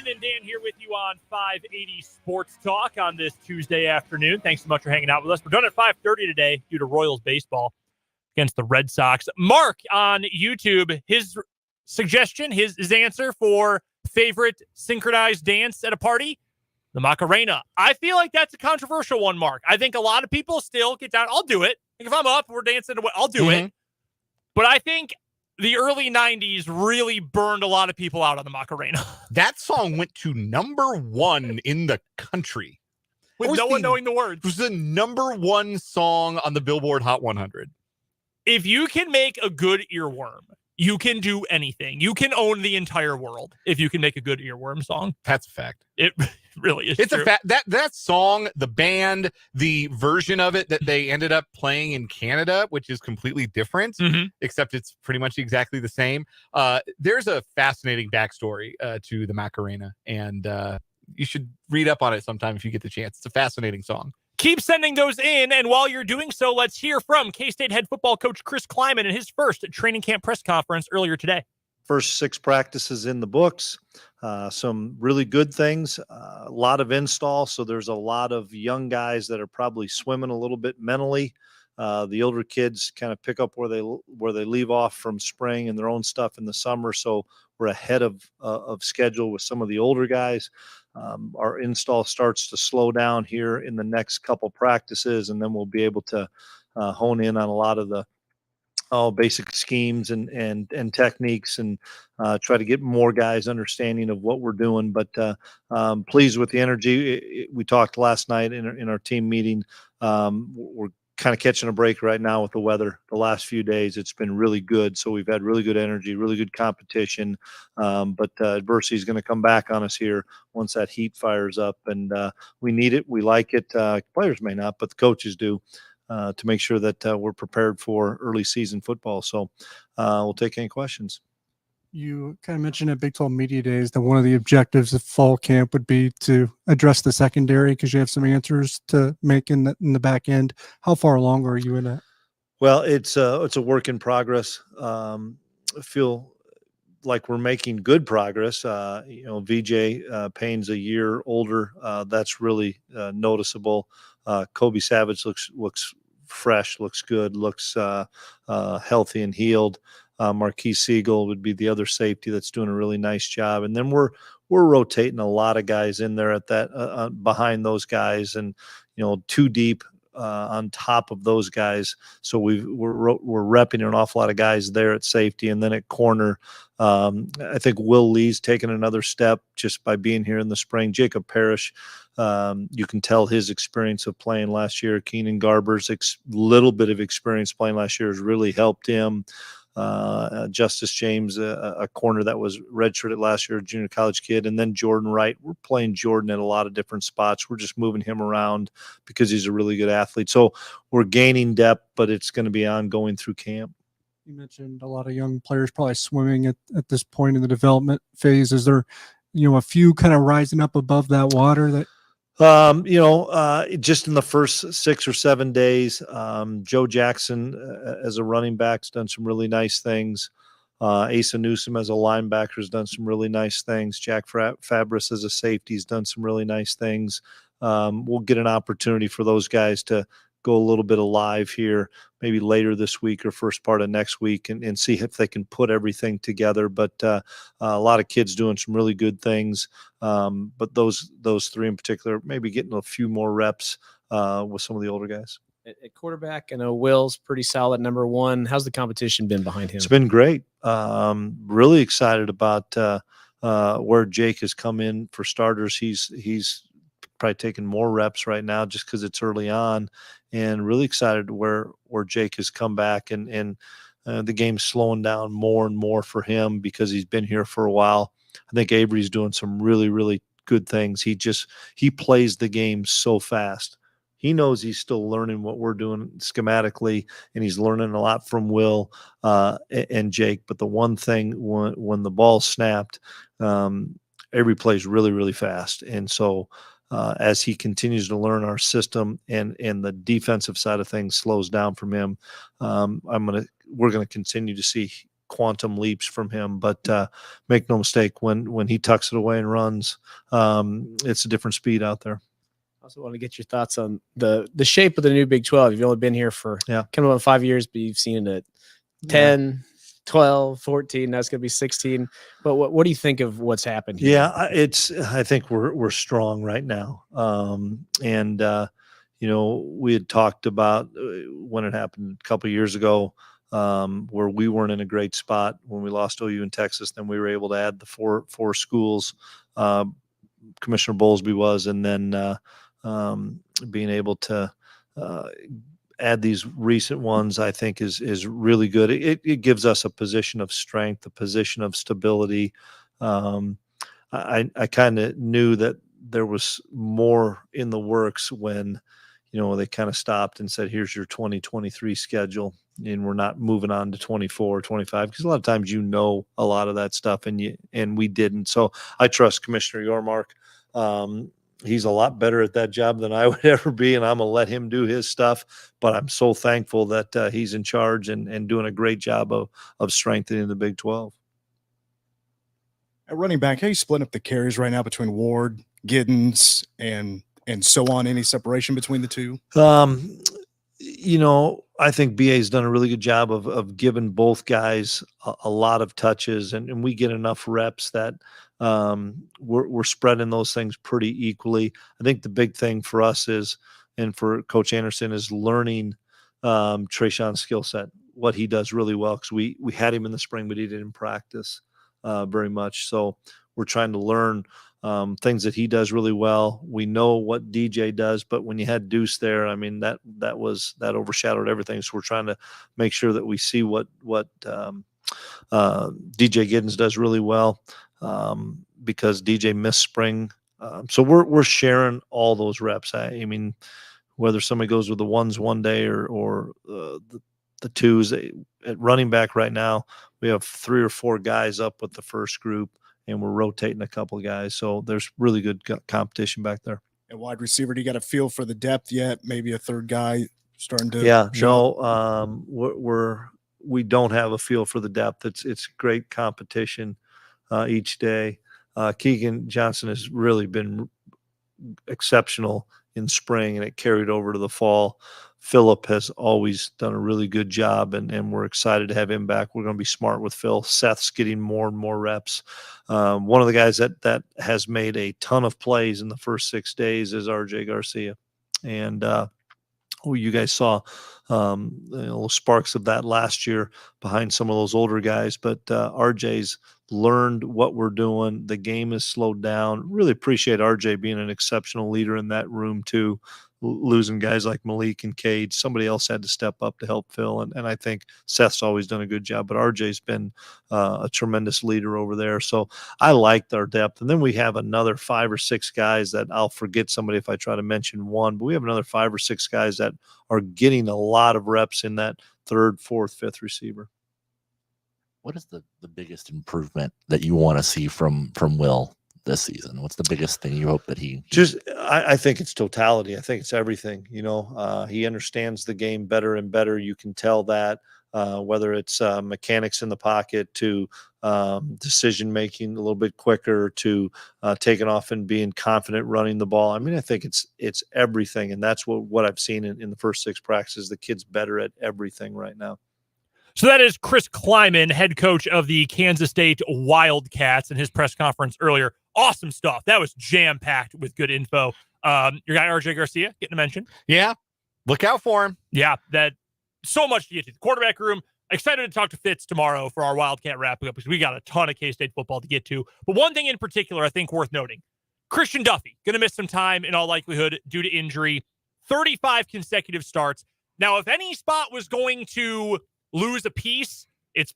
Klieman and Dan here with you on 580 Sports Talk on this Tuesday afternoon. Thanks so much for hanging out with us. We're done at 5:30 today due to Royals baseball against the Red Sox. Mark on YouTube, his suggestion, his answer for favorite synchronized dance at a party, the Macarena. I feel like that's a controversial one, Mark. I think a lot of people still get down. I'll do it. If I'm up, we're dancing, I'll do it. But I think the early 90s really burned a lot of people out on the Macarena. That song went to #1 in the country. With no one knowing the words. It was the #1 song on the Billboard Hot 100. If you can make a good earworm, you can do anything. You can own the entire world if you can make a good earworm song. That's a fact. It really is. It's true. a fact. That song, the band, the version of it that they ended up playing in Canada, which is completely different, except it's pretty much exactly the same. There's a fascinating backstory to the Macarena, and you should read up on it sometime if you get the chance. It's a fascinating song. Keep sending those in, and while you're doing so, let's hear from K-State head football coach Chris Klieman in his first training camp press conference earlier today. First 6 practices in the books, some really good things, a lot of install. So there's a lot of young guys that are probably swimming a little bit mentally. The older kids kind of pick up where they leave off from spring and their own stuff in the summer. So we're ahead of schedule with some of the older guys. Our install starts to slow down here in the next couple practices, and then we'll be able to hone in on a lot of the basic schemes and techniques, and try to get more guys understanding of what we're doing. But pleased with the energy. We talked last night in our team meeting. We're kind of catching a break right now with the weather. The last few days, it's been really good. So we've had really good energy, really good competition. But adversity is going to come back on us here once that heat fires up. And we need it. We like it. Players may not, but the coaches do. To make sure that we're prepared for early season football. So we'll take any questions. You kind of mentioned at Big 12 Media Days that one of the objectives of fall camp would be to address the secondary because you have some answers to make in the back end. How far along are you in that? Well, it's a work in progress. I feel like we're making good progress. VJ Payne's a year older. That's really noticeable. Kobe Savage looks fresh, looks good, looks healthy and healed. Marquise Siegel would be the other safety that's doing a really nice job. And then we're rotating a lot of guys in there at that behind those guys, and 2 deep on top of those guys. So we're repping an awful lot of guys there at safety, and then at corner. I think Will Lee's taken another step just by being here in the spring. Jacob Parrish, you can tell his experience of playing last year. Keenan Garber's little bit of experience playing last year has really helped him. Justice James, a corner that was redshirted last year, a junior college kid, and then Jordan Wright. We're playing Jordan at a lot of different spots. We're just moving him around because he's a really good athlete. So we're gaining depth, but it's going to be ongoing through camp. You mentioned a lot of young players probably swimming at this point in the development phase. Is there, a few kind of rising up above that water that? Just in the first 6 or 7 days, Joe Jackson as a running back has done some really nice things. Asa Newsom as a linebacker has done some really nice things. Jack Fabris as a safety has done some really nice things. We'll get an opportunity for those guys to go a little bit alive here, maybe later this week or first part of next week, and see if they can put everything together. But a lot of kids doing some really good things. But those 3 in particular, maybe getting a few more reps with some of the older guys. At quarterback, I know Will's pretty solid #1. How's the competition been behind him? It's been great. Really excited about where Jake has come in for starters. He's probably taking more reps right now just because it's early on, and really excited where Jake has come back, and the game's slowing down more and more for him because he's been here for a while. I think Avery's doing some really, really good things. He plays the game so fast. He knows he's still learning what we're doing schematically, and he's learning a lot from Will and Jake. But the one thing, when the ball snapped, Avery plays really, really fast. And so as he continues to learn our system and the defensive side of things slows down from him, we're going to continue to see quantum leaps from him. But make no mistake, when he tucks it away and runs, it's a different speed out there. I also want to get your thoughts on the shape of the new Big 12. You've only been here for coming on 5 years, but you've seen it 10, 12, 14. Now it's going to be 16. But what do you think of what's happened here? Yeah, I think we're strong right now. We had talked about when it happened a couple of years ago, where we weren't in a great spot when we lost OU in Texas. Then we were able to add the four schools. Commissioner Bowlesby was, and then being able to add these recent ones, I think is really good. It gives us a position of strength, a position of stability. I kind of knew that there was more in the works when, they kind of stopped and said, here's your 2023 schedule. And we're not moving on to 24, 25, because a lot of times, a lot of that stuff and we didn't. So I trust Commissioner Yormark. He's a lot better at that job than I would ever be, and I'm going to let him do his stuff. But I'm so thankful that he's in charge and doing a great job of strengthening the Big 12. At running back, how you split up the carries right now between Ward, Giddens, and so on? Any separation between the two? I think BA's done a really good job of giving both guys a lot of touches, and we get enough reps that we're spreading those things pretty equally. I think the big thing for us and for Coach Anderson is learning Trayshawn's skill set, what he does really well, because we had him in the spring, but he didn't practice very much. So we're trying to learn things that he does really well. We know what DJ does, but when you had Deuce there, I mean, that overshadowed everything. So we're trying to make sure that we see what DJ Giddens does really well, because DJ missed spring. So we're sharing all those reps. I mean, whether somebody goes with the ones one day or the twos at running back right now, we have 3 or 4 guys up with the first group, and we're rotating a couple of guys. So there's really good competition back there. At wide receiver, do you got a feel for the depth yet? Maybe a third guy starting to we don't have a feel for the depth. It's great competition each day. Keegan Johnson has really been exceptional in spring, and it carried over to the fall. Phillip has always done a really good job, and we're excited to have him back. We're going to be smart with Phil. Seth's getting more and more reps. One of the guys that has made a ton of plays in the first 6 days is RJ Garcia. And you guys saw sparks of that last year behind some of those older guys, but RJ's learned what we're doing. The game is slowed down. Really appreciate RJ being an exceptional leader in that room too. Losing guys like Malik and Cade, somebody else had to step up to help Phil. And I think Seth's always done a good job, but RJ's been a tremendous leader over there. So I liked our depth. And then we have another 5 or 6 guys that I'll forget somebody if I try to mention one, but we have another 5 or 6 guys that are getting a lot of reps in that 3rd, 4th, 5th receiver. What is the biggest improvement that you want to see from Will this season? What's the biggest thing you hope that he I think it's totality. I think it's everything. He understands the game better and better. You can tell that, whether it's mechanics in the pocket to decision making a little bit quicker to taking off and being confident running the ball. I mean, I think it's everything, and that's what I've seen in the first 6 practices. The kid's better at everything right now. So that is Chris Klieman, head coach of the Kansas State Wildcats, in his press conference earlier. Awesome stuff. That was jam-packed with good info. Your guy, RJ Garcia, getting a mention. Yeah. Look out for him. Yeah, that so much to get to. The quarterback room. Excited to talk to Fitz tomorrow for our Wildcat wrap-up, because we got a ton of K-State football to get to. But one thing in particular I think worth noting, Christian Duffy, going to miss some time in all likelihood due to injury. 35 consecutive starts. Now, if any spot was going to lose a piece, it's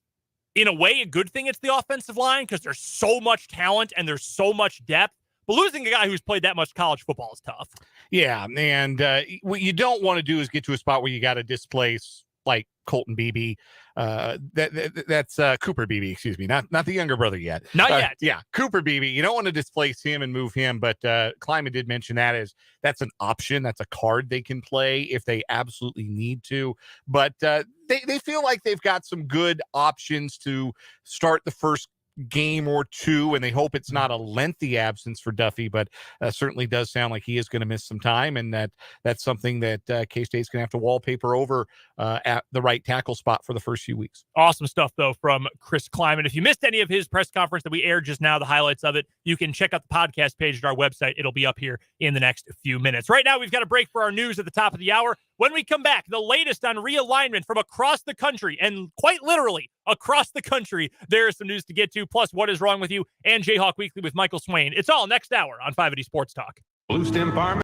in a way a good thing it's the offensive line, because there's so much talent and there's so much depth. But losing a guy who's played that much college football is tough. Yeah, and what you don't want to do is get to a spot where you got to displace like Colton Beebe. That's Cooper Beebe, excuse me, not the younger brother yet. Not yet. Yeah, Cooper Beebe. You don't want to displace him and move him, but Klieman did mention that as that's an option. That's a card they can play if they absolutely need to. But they feel like they've got some good options to start the first game or two, and they hope it's not a lengthy absence for Duffy, but certainly does sound like he is going to miss some time, and that's something that K-State's going to have to wallpaper over at the right tackle spot for the first few weeks. Awesome stuff, though, from Chris Klieman. If you missed any of his press conference that we aired just now, the highlights of it, you can check out the podcast page at our website. It'll be up here in the next few minutes. Right now, we've got a break for our news at the top of the hour. When we come back, the latest on realignment from across the country, and quite literally across the country, there is some news to get to, plus what is wrong with you, and Jayhawk Weekly with Michael Swain. It's all next hour on 580 Sports Talk. Blue Stem Farm.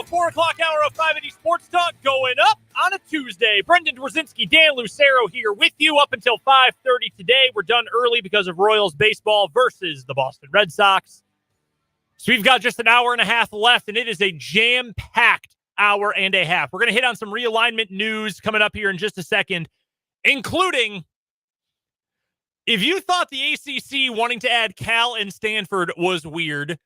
4 o'clock hour of 580 Sports Talk going up on a Tuesday. Brendan Dworzinski, Dan Lucero here with you up until 5:30 today. We're done early because of Royals baseball versus the Boston Red Sox. So we've got just an hour and a half left, and it is a jam-packed hour and a half. We're going to hit on some realignment news coming up here in just a second, including if you thought the ACC wanting to add Cal and Stanford was weird,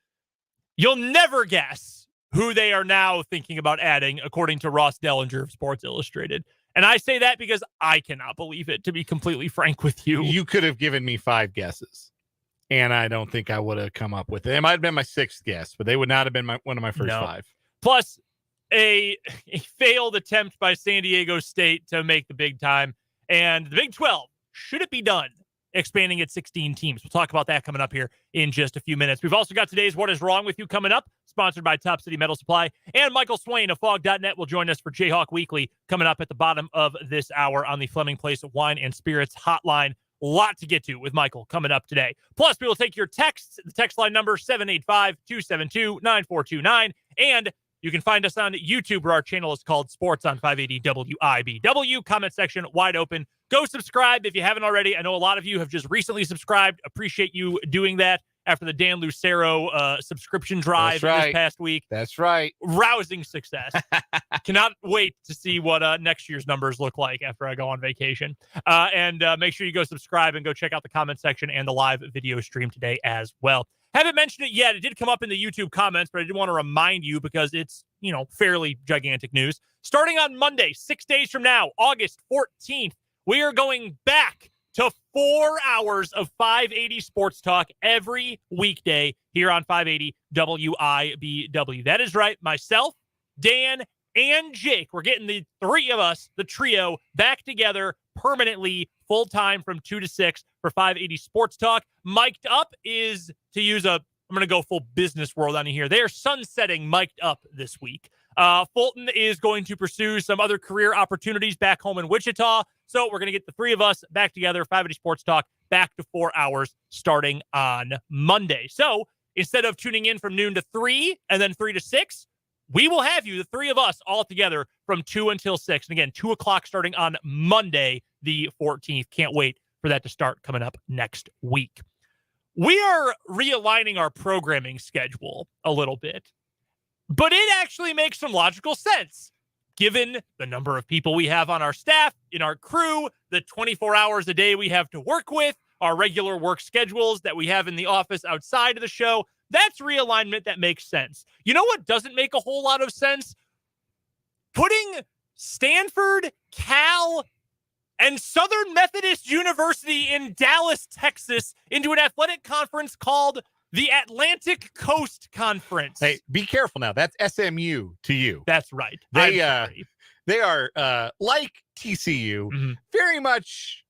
you'll never guess who they are now thinking about adding, according to Ross Dellinger of Sports Illustrated. And I say that because I cannot believe it, to be completely frank with you. You could have given me 5 guesses, and I don't think I would have come up with it. It might have been my 6th guess, but they would not have been one of my first 5. Plus, a failed attempt by San Diego State to make the big time. And the Big 12, should it be done, expanding at 16 teams? We'll talk about that coming up here in just a few minutes. We've also got today's What Is Wrong With You coming up, sponsored by Top City Metal Supply. And Michael Swain of Fog.net will join us for Jayhawk Weekly coming up at the bottom of this hour on the Fleming Place Wine and Spirits hotline. A lot to get to with Michael coming up today. Plus, we will take your texts. The text line number 785-272-9429. And you can find us on YouTube, where our channel is called Sports on 580 WIBW. Comment section wide open. Go subscribe if you haven't already. I know a lot of you have just recently subscribed. Appreciate you doing that after the Dan Lucero subscription drive this past week. That's right. Rousing success. Cannot wait to see what next year's numbers look like after I go on vacation. And make sure you go subscribe and go check out the comment section and the live video stream today as well. Haven't mentioned it yet. It did come up in the YouTube comments, but I did want to remind you because it's, fairly gigantic news. Starting on Monday, 6 days from now, August 14th, we are going back to 4 hours of 580 Sports Talk every weekday here on 580 WIBW. That is right. Myself, Dan, and Jake. We're getting the 3 of us, the trio, back together permanently, full-time from 2 to 6 for 580 Sports Talk. Mic'd Up is, to use I'm going to go full business world on here. They are sunsetting Mic'd Up this week. Fulton is going to pursue some other career opportunities back home in Wichita. So we're going to get the 3 of us back together, 580 Sports Talk, back to 4 hours starting on Monday. So instead of tuning in from noon to 3 and then 3 to 6, we will have you, the 3 of us, all together from 2 until 6. And again, 2 o'clock starting on Monday, the 14th. Can't wait for that to start coming up next week. We are realigning our programming schedule a little bit, but it actually makes some logical sense given the number of people we have on our staff, in our crew, the 24 hours a day we have to work with, our regular work schedules that we have in the office outside of the show. That's realignment that makes sense. You know what doesn't make a whole lot of sense? Putting Stanford, Cal, and Southern Methodist University in Dallas, Texas, into an athletic conference called the Atlantic Coast Conference. Hey, be careful now. That's SMU to you. That's right. They are like TCU, very much.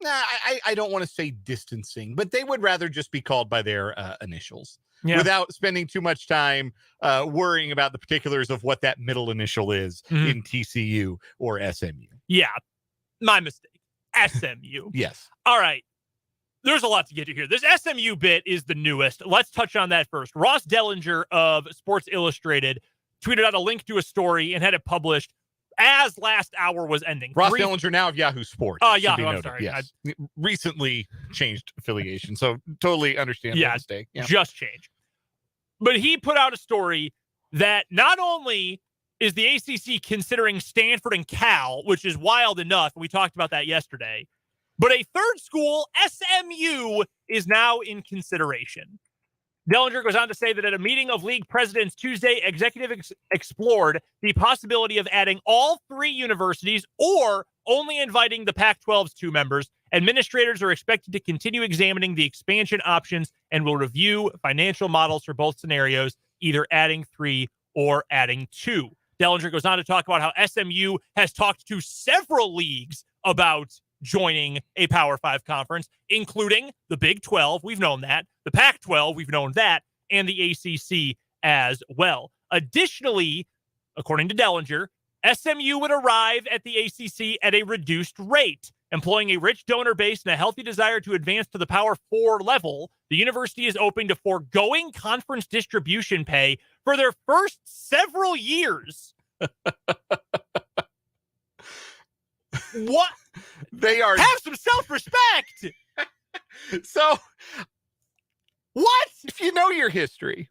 I don't want to say distancing, but they would rather just be called by their initials without spending too much time worrying about the particulars of what that middle initial is in TCU or SMU. Yeah, my mistake. SMU. Yes. All right. There's a lot to get to here. This SMU bit is the newest. Let's touch on that first. Ross Dellinger of Sports Illustrated tweeted out a link to a story and had it published as last hour was ending. Ross Dellinger now of Yahoo Sports. Yahoo, I'm sorry. Yes. Recently changed affiliation, so totally understand the mistake. Yeah. Just changed. But he put out a story that not only is the ACC considering Stanford and Cal, which is wild enough, we talked about that yesterday, but a third school, SMU, is now in consideration. Dellinger goes on to say that at a meeting of league presidents Tuesday, executive explored the possibility of adding all 3 universities or only inviting the Pac-12's 2 members. Administrators are expected to continue examining the expansion options and will review financial models for both scenarios, either adding 3 or adding 2. Dellinger goes on to talk about how SMU has talked to several leagues about joining a Power 5 conference, including the Big 12, we've known that, the Pac-12, we've known that, and the ACC as well. Additionally, according to Dellinger, SMU would arrive at the ACC at a reduced rate. Employing a rich donor base and a healthy desire to advance to the Power 4 level, the university is open to foregoing conference distribution pay for their first several years. What? They are Have some self-respect. so. What? If you know your history,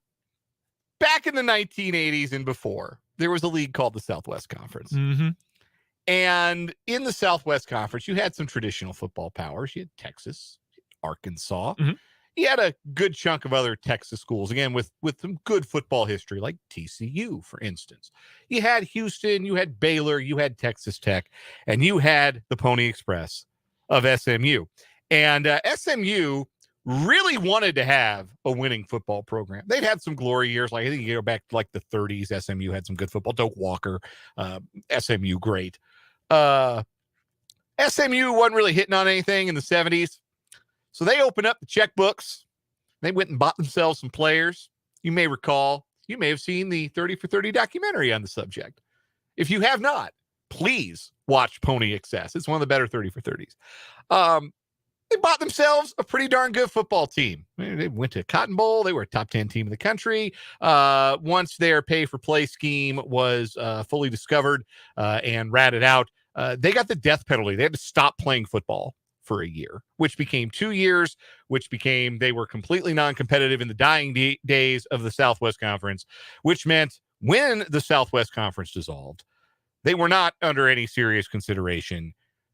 back in the 1980s and before, there was a league called the Southwest Conference. Mm-hmm. And in the Southwest Conference, you had some traditional football powers. You had Texas, Arkansas. Mm-hmm. You had a good chunk of other Texas schools, again, with some good football history, like TCU, for instance. You had Houston, you had Baylor, you had Texas Tech, and you had the Pony Express of SMU. And SMU really wanted to have a winning football program. They'd had some glory years. Like I think you go back to like the 30s, SMU had some good football. Doak Walker, SMU great. SMU wasn't really hitting on anything in the 70s. So they opened up the checkbooks. They went and bought themselves some players. You may recall, you may have seen the 30 for 30 documentary on the subject. If you have not, please watch Pony Excess. It's one of the better 30 for 30s. They bought themselves a pretty darn good football team. They went to Cotton Bowl. They were a top 10 team in the country. Once their pay-for-play scheme was fully discovered and ratted out, they got the death penalty. They had to stop playing football for a year, which became 2 years, which became they were completely non-competitive in the dying days of the Southwest Conference, which meant when the Southwest Conference dissolved, they were not under any serious consideration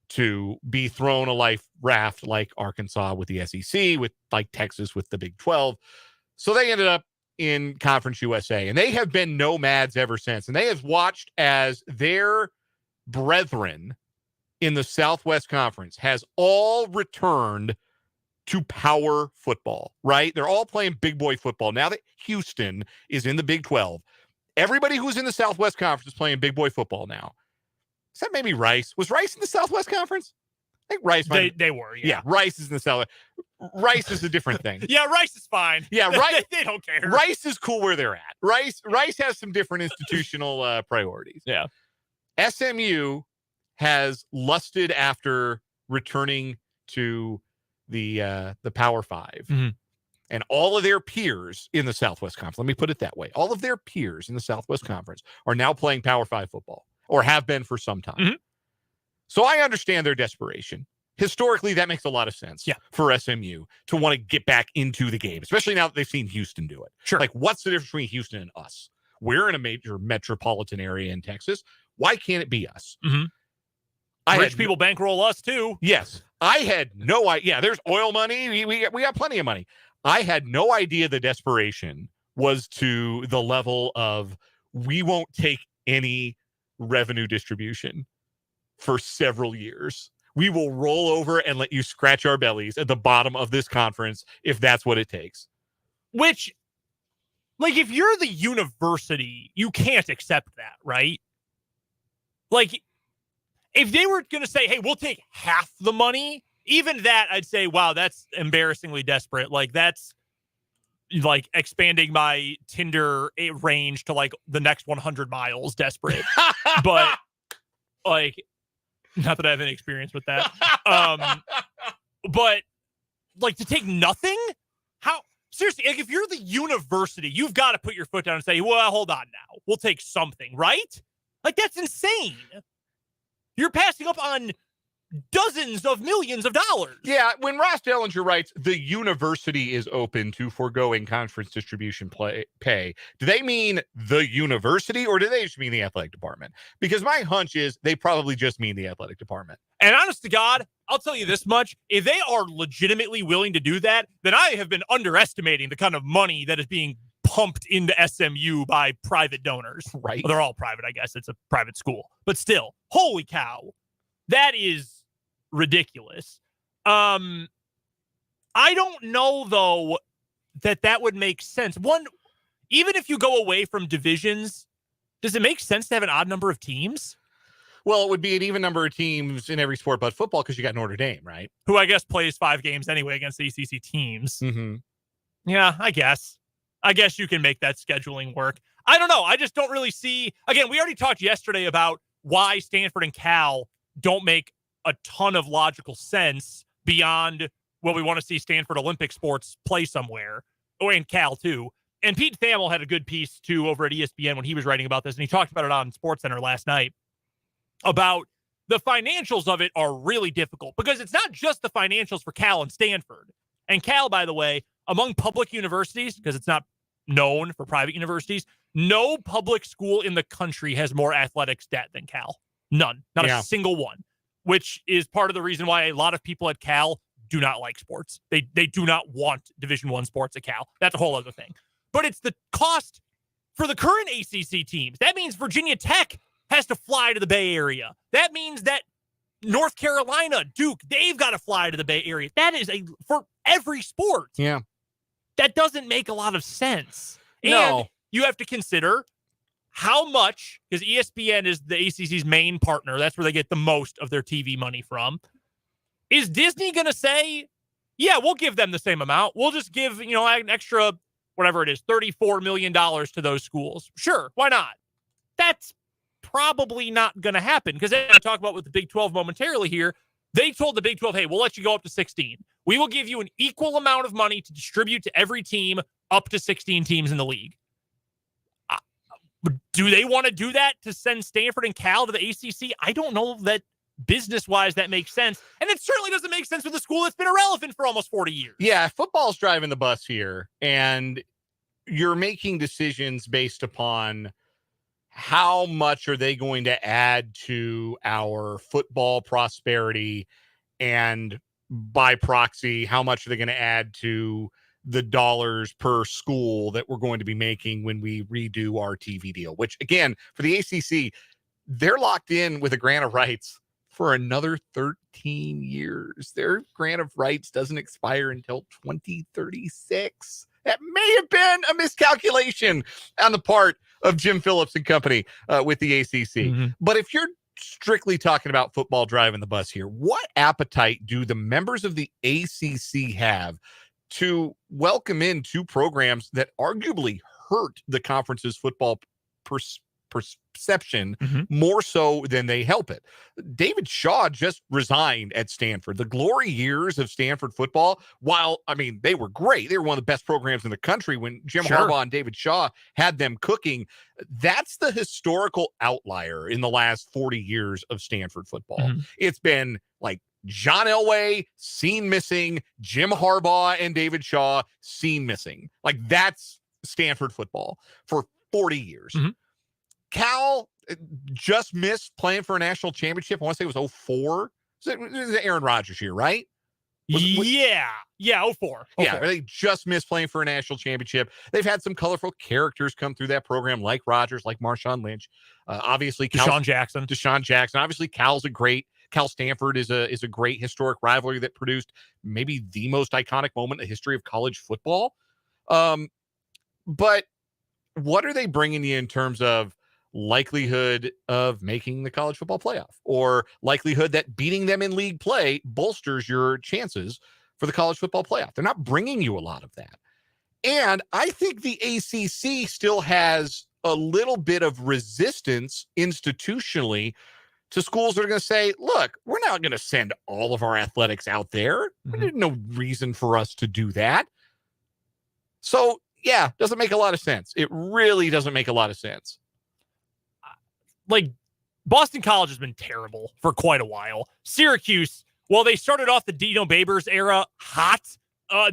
to be thrown a life raft like Arkansas with the SEC, with like Texas with the Big 12. So they ended up in Conference USA, and they have been nomads ever since. And they have watched as their brethren in the Southwest Conference has all returned to power football, right? They're all playing big boy football. Now that Houston is in the Big 12, everybody who's in the Southwest Conference is playing big boy football now. Is that maybe Rice? Was Rice in the Southwest Conference? I think Rice. They were, yeah. Yeah, Rice is in the South. Rice is a different thing. Yeah, Rice is fine. Yeah, Rice. They don't care. Rice is cool where they're at. Rice has some different institutional priorities. Yeah. SMU has lusted after returning to the Power Five. Mm-hmm. And all of their peers in the Southwest Conference, let me put it that way, all of their peers in the Southwest Conference are now playing Power 5 football, or have been for some time. Mm-hmm. So I understand their desperation. Historically, that makes a lot of sense for SMU to want to get back into the game, especially now that they've seen Houston do it. Sure. Like, what's the difference between Houston and us? We're in a major metropolitan area in Texas. Why can't it be us? Mm-hmm. Rich people bankroll us too. Yes. I had no idea. Yeah, there's oil money. We got plenty of money. I had no idea the desperation was to the level of we won't take any revenue distribution for several years. We will roll over and let you scratch our bellies at the bottom of this conference if that's what it takes. Which, like, if you're the university, you can't accept that, right? Like, if they were going to say, hey, we'll take half the money, even that, I'd say, wow, that's embarrassingly desperate. Like, that's like expanding my Tinder range to like the next 100 miles desperate. But like, not that I have any experience with that. But like, to take nothing? How? Seriously, like, if you're the university, you've got to put your foot down and say, well, hold on now. We'll take something, right? Like, that's insane. You're passing up on dozens of millions of dollars. Yeah, when Ross Dellinger writes, the university is open to foregoing conference distribution pay, do they mean the university or do they just mean the athletic department? Because my hunch is they probably just mean the athletic department. And honest to God, I'll tell you this much. If they are legitimately willing to do that, then I have been underestimating the kind of money that is being pumped into SMU by private donors. Right. Well, they're all private, I guess. It's a private school. But still, holy cow. That is ridiculous. I don't know, though, that would make sense. One, even if you go away from divisions, does it make sense to have an odd number of teams? Well, it would be an even number of teams in every sport but football because you got Notre Dame, right? Who I guess plays 5 games anyway against the ACC teams. Mm-hmm. Yeah, I guess you can make that scheduling work. I don't know. I just don't really see. Again, we already talked yesterday about why Stanford and Cal don't make a ton of logical sense beyond, well, we want to see Stanford Olympic sports play somewhere, and Cal too. And Pete Thamel had a good piece too over at ESPN when he was writing about this, and he talked about it on SportsCenter last night about the financials of it are really difficult because it's not just the financials for Cal and Stanford. And Cal, by the way, among public universities, because it's not known for private universities, no public school in the country has more athletics debt than Cal. None. Not a single one, which is part of the reason why a lot of people at Cal do not like sports. They do not want Division I sports at Cal. That's a whole other thing. But it's the cost for the current ACC teams. That means Virginia Tech has to fly to the Bay Area. That means that North Carolina, Duke, they've got to fly to the Bay Area. That is for every sport. Yeah. That doesn't make a lot of sense. No. And you have to consider how much, because ESPN is the ACC's main partner. That's where they get the most of their TV money from. Is Disney going to say, yeah, we'll give them the same amount. We'll just give, an extra, whatever it is, $34 million to those schools. Sure. Why not? That's probably not going to happen because as I talk about with the Big 12 momentarily here, they told the Big 12, hey, we'll let you go up to 16. We will give you an equal amount of money to distribute to every team up to 16 teams in the league. Do they want to do that to send Stanford and Cal to the ACC? I don't know that business-wise that makes sense. And it certainly doesn't make sense with a school that's been irrelevant for almost 40 years. Yeah, football's driving the bus here, and you're making decisions based upon how much are they going to add to our football prosperity, and by proxy, how much are they going to add to the dollars per school that we're going to be making when we redo our TV deal, which again, for the ACC, they're locked in with a grant of rights for another 13 years. Their grant of rights doesn't expire until 2036. That may have been a miscalculation on the part of Jim Phillips and company with the ACC. Mm-hmm. But if you're strictly talking about football driving the bus here, what appetite do the members of the ACC have to welcome in two programs that arguably hurt the conference's football perception more so than they help it? David Shaw just resigned at Stanford. The glory years of Stanford football, while, they were great. They were one of the best programs in the country when Jim Harbaugh and David Shaw had them cooking. That's the historical outlier in the last 40 years of Stanford football. It's been like John Elway, seen missing, Jim Harbaugh and David Shaw, seen missing. Like, that's Stanford football for 40 years. Cal just missed playing for a national championship. I want to say it was 04. It was Aaron Rodgers year, right? Yeah, 04. Yeah, they just missed playing for a national championship. They've had some colorful characters come through that program, like Rodgers, like Marshawn Lynch. Obviously, Deshaun Jackson. Obviously, Cal Stanford is a great historic rivalry that produced maybe the most iconic moment in the history of college football. But what are they bringing you in terms of likelihood of making the college football playoff, or likelihood that beating them in league play bolsters your chances for the college football playoff? They're not bringing you a lot of that. And I think the ACC still has a little bit of resistance institutionally to schools that are going to say, look, we're not going to send all of our athletics out there. There's no reason for us to do that. So, yeah, doesn't make a lot of sense. It really doesn't make a lot of sense. Like, Boston College has been terrible for quite a while. Syracuse, while they started off the Dino Babers era hot,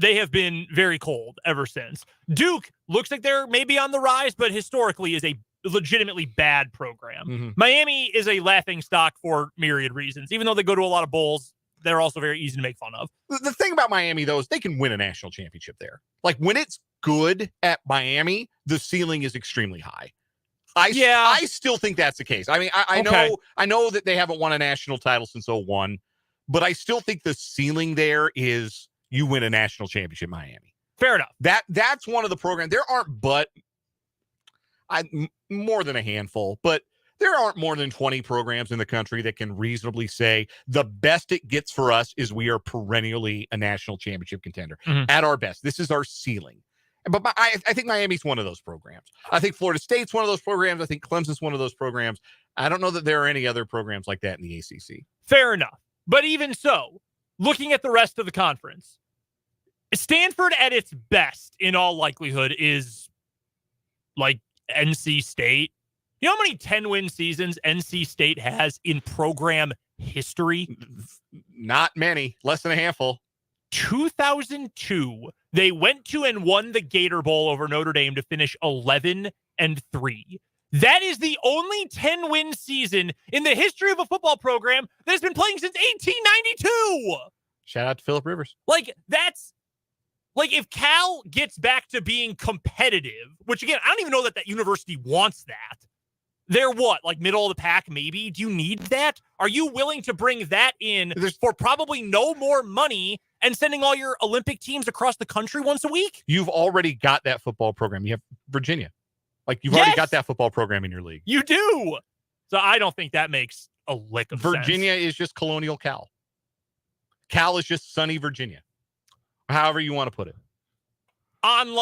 they have been very cold ever since. Duke looks like they're maybe on the rise, but historically is a legitimately bad program. Miami is a laughing stock for myriad reasons. Even though they go to a lot of bowls, they're also very easy to make fun of. The thing about Miami, though, is they can win a national championship there. Like, when it's good at Miami, the ceiling is extremely high. I still think that's the case. I know that they haven't won a national title since 2001, but I still think the ceiling there is you win a national championship in Miami. Fair enough. That's one of the programs. There aren't more than a handful, but there aren't more than 20 programs in the country that can reasonably say the best it gets for us is we are perennially a national championship contender. At our best. This is our ceiling. But I think Miami's one of those programs. I think Florida State's one of those programs. I think Clemson's one of those programs. I don't know that there are any other programs like that in the ACC. Fair enough. But even so, looking at the rest of the conference, Stanford at its best, in all likelihood, is like NC State. You know how many 10-win seasons NC State has in program history? Not many, less than a handful. 2002, they went to and won the Gator Bowl over Notre Dame to finish 11-3. That is the only 10-win season in the history of a football program that has been playing since 1892. Shout out to Phillip Rivers. Like, that's like if Cal gets back to being competitive, which again, I don't even know that university wants that. They're what, like middle of the pack, maybe? Do you need that? Are you willing to bring that in for probably no more money and sending all your Olympic teams across the country once a week? You've already got that football program. You have Virginia. Like, you've already got that football program in your league. You do. So I don't think that makes a lick of sense. Virginia is just colonial Cal. Cal is just sunny Virginia. However you want to put it. On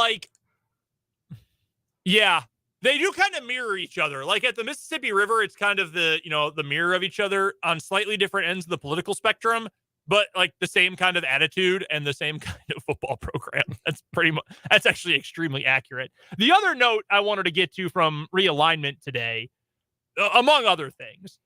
yeah. They do kind of mirror each other. Like at the Mississippi River, it's kind of the mirror of each other on slightly different ends of the political spectrum, but like the same kind of attitude and the same kind of football program. That's actually extremely accurate. The other note I wanted to get to from realignment today, among other things,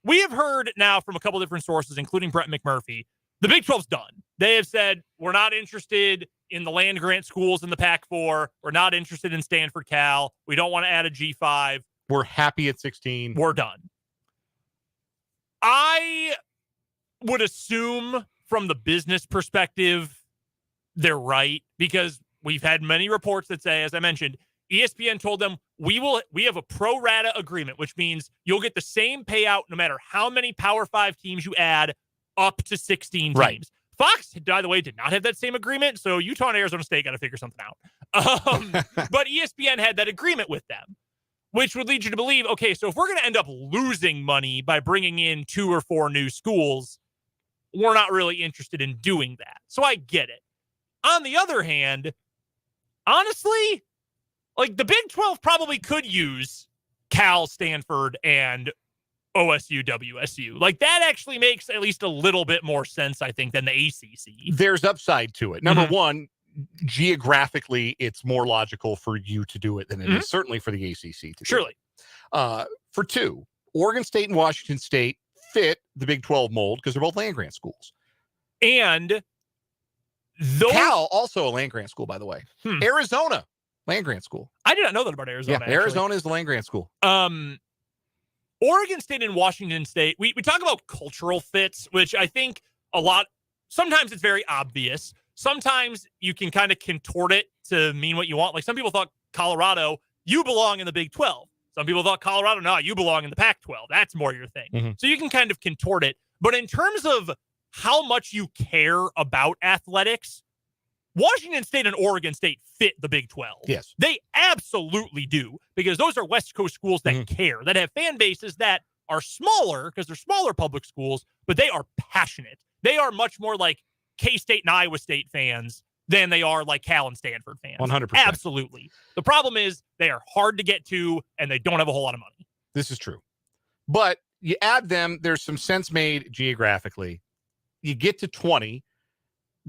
we have heard now from a couple different sources, including Brett McMurphy, the Big 12's done. They have said, we're not interested in the land grant schools in the Pac-4. We're not interested in Stanford, Cal. We don't want to add a G5. We're happy at 16. We're done. I would assume from the business perspective, they're right, because we've had many reports that say, as I mentioned, ESPN told them we have a pro rata agreement, which means you'll get the same payout no matter how many Power 5 teams you add up to 16 teams. Right. Fox, by the way, did not have that same agreement, so Utah and Arizona State got to figure something out. But ESPN had that agreement with them, which would lead you to believe, okay, so if we're going to end up losing money by bringing in 2 or 4 new schools, we're not really interested in doing that. So I get it. On the other hand, honestly, like the Big 12 probably could use Cal, Stanford, and OSU, WSU. Like that actually makes at least a little bit more sense, I think, than the ACC. There's upside to it. Number one, geographically, it's more logical for you to do it than it is certainly for the ACC to Surely. do it. For 2, Oregon State and Washington State fit the Big 12 mold because they're both land grant schools. And Cal, also a land grant school, by the way. Arizona, land grant school. I did not know that about Arizona. Yeah, Arizona is the land grant school. Oregon State and Washington State, we talk about cultural fits, which I think sometimes it's very obvious. Sometimes you can kind of contort it to mean what you want. Like some people thought Colorado, you belong in the Big 12. Some people thought Colorado, no, you belong in the Pac-12. That's more your thing. So you can kind of contort it. But in terms of how much you care about athletics, Washington State and Oregon State fit the Big 12. Yes. They absolutely do, because those are West Coast schools that care, that have fan bases that are smaller because they're smaller public schools, but they are passionate. They are much more like K-State and Iowa State fans than they are like Cal and Stanford fans. 100%. Absolutely. The problem is they are hard to get to and they don't have a whole lot of money. This is true. But you add them, there's some sense made geographically. You get to 20,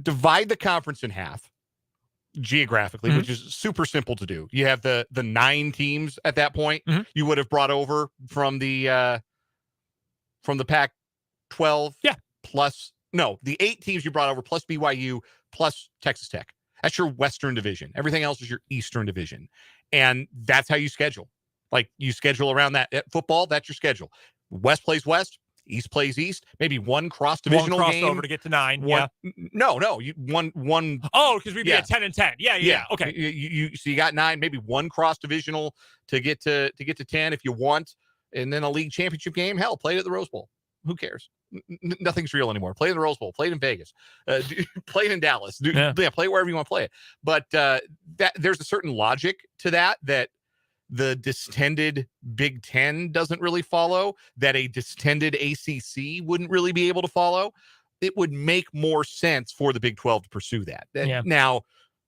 divide the conference in half geographically, which is super simple to do. You have the 9 teams at that point you would have brought over from the Pac-12. Yeah. The 8 teams you brought over plus BYU plus Texas Tech. That's your Western division. Everything else is your Eastern division. And that's how you schedule. Like you schedule around that. Football, that's your schedule. West plays West. East plays East, maybe one cross-divisional game. Crossover to get to 9. No, one. Oh, because we'd be at 10 and 10. Yeah. Okay. So you got 9, maybe one cross-divisional to get to 10 if you want, and then a league championship game. Hell, play it at the Rose Bowl. Who cares? Nothing's real anymore. Play in the Rose Bowl. Play it in Vegas. Play it in Dallas. Play wherever you want to play it. But there's a certain logic to that the distended Big Ten doesn't really follow, that a distended ACC wouldn't really be able to follow. It would make more sense for the Big 12 to pursue that. Now,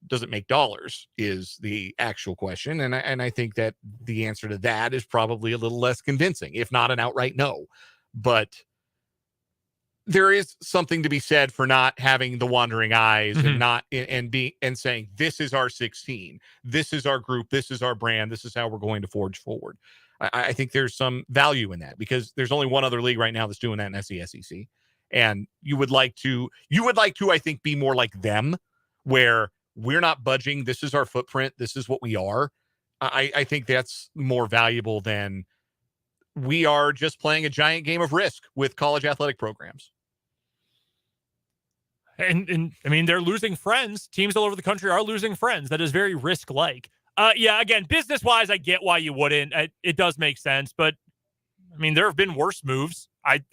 does it make dollars is the actual question. And I think that the answer to that is probably a little less convincing, if not an outright no. But there is something to be said for not having the wandering eyes and not and saying, this is our 16, this is our group, this is our brand, this is how we're going to forge forward. I think there's some value in that, because there's only one other league right now that's doing that, and that's the SEC. And you would like to, I think, be more like them, where we're not budging. This is our footprint. This is what we are. I think that's more valuable than we are just playing a giant game of Risk with college athletic programs. And I mean, they're losing friends. Teams all over the country are losing friends. That is very Risk-like. Yeah, again, business-wise, I get why you wouldn't. It does make sense. But, I mean, there have been worse moves. I'd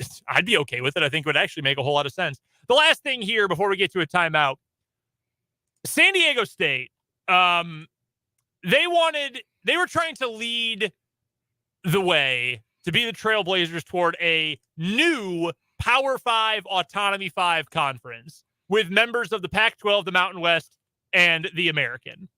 be okay with it. I think it would actually make a whole lot of sense. The last thing here before we get to a timeout, San Diego State, they were trying to lead the way to be the Trailblazers toward a new Power 5 Autonomy 5 conference with members of the Pac-12, the Mountain West, and the American.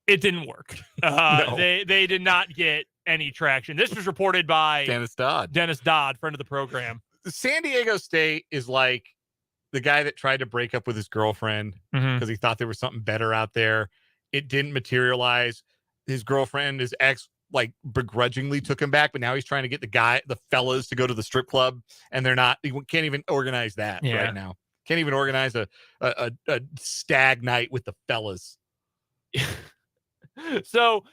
It didn't work. No. They did not get any traction. This was reported by Dennis Dodd, friend of the program. San Diego State is like the guy that tried to break up with his girlfriend because he thought there was something better out there. It didn't materialize. His girlfriend, his ex, like begrudgingly took him back, but now he's trying to get the fellas to go to the strip club, and they're not. He can't even organize that right now. Can't even organize a stag night with the fellas. So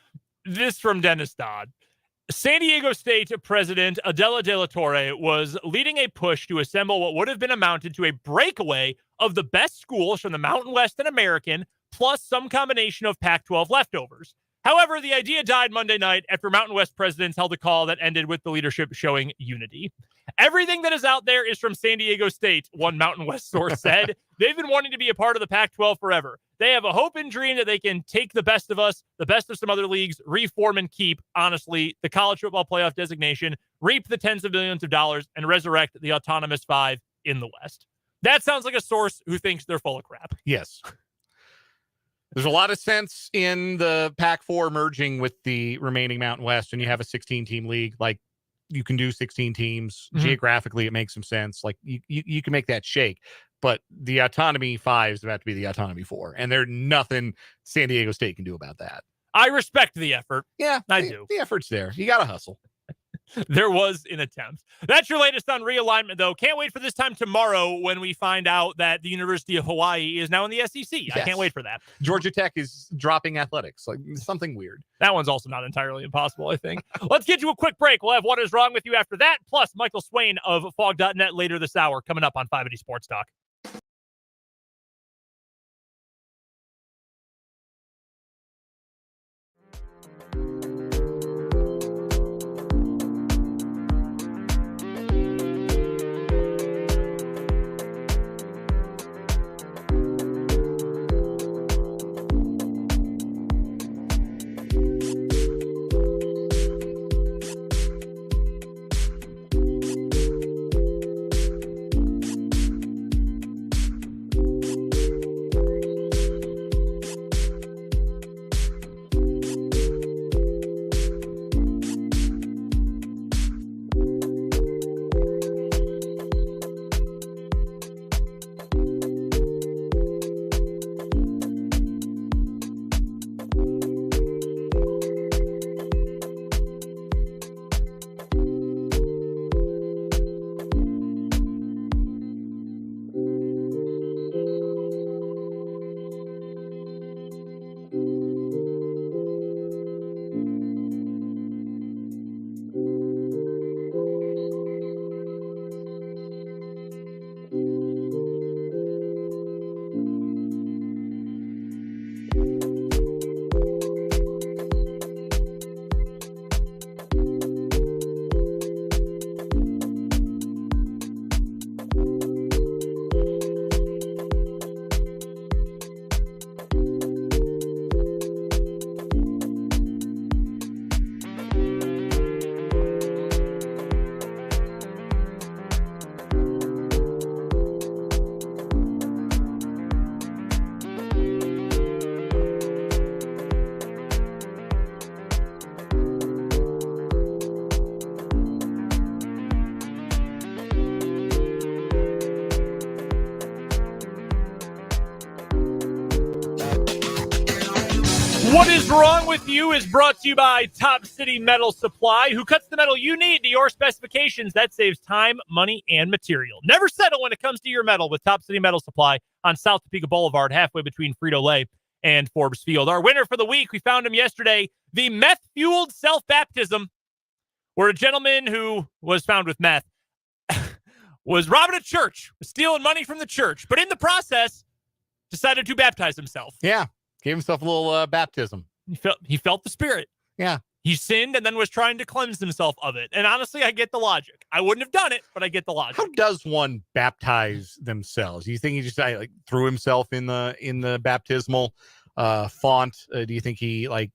this from Dennis Dodd. San Diego State President Adela De La Torre was leading a push to assemble what would have been amounted to a breakaway of the best schools from the Mountain West and American, plus some combination of Pac-12 leftovers. However, the idea died Monday night after Mountain West presidents held a call that ended with the leadership showing unity. Everything that is out there is from San Diego State, one Mountain West source said. They've been wanting to be a part of the Pac-12 forever. They have a hope and dream that they can take the best of us, the best of some other leagues, reform and keep, honestly, the college football playoff designation, reap the tens of millions of dollars, and resurrect the Autonomous 5 in the West. That sounds like a source who thinks they're full of crap. Yes. There's a lot of sense in the Pac-4 merging with the remaining Mountain West, and you have a 16-team league. Like, you can do 16 teams. Geographically, it makes some sense. Like, you can make that shake. But the Autonomy 5 is about to be the Autonomy 4, and there's nothing San Diego State can do about that. I respect the effort. Yeah, I do. The effort's there. You got to hustle. There was an attempt. That's your latest on realignment, though. Can't wait for this time tomorrow when we find out that the University of Hawaii is now in the SEC. Yes. I can't wait for that. Georgia Tech is dropping athletics. Like, something weird. That one's also not entirely impossible, I think. Let's get to a quick break. We'll have What Is Wrong With You after that, plus Michael Swain of Fog.net later this hour, coming up on 580 Sports Talk. What is Wrong With You is brought to you by Top City Metal Supply, who cuts the metal you need to your specifications. That saves time, money, and material. Never settle when it comes to your metal with Top City Metal Supply on South Topeka Boulevard, halfway between Frito-Lay and Forbes Field. Our winner for the week, we found him yesterday, the meth-fueled self-baptism, where a gentleman who was found with meth was robbing a church, stealing money from the church, but in the process, decided to baptize himself. Yeah. Gave himself a little baptism. He felt the spirit. Yeah. He sinned and then was trying to cleanse himself of it. And honestly, I get the logic. I wouldn't have done it, but I get the logic. How does one baptize themselves? Do you think he just like threw himself in the baptismal font? Do you think he like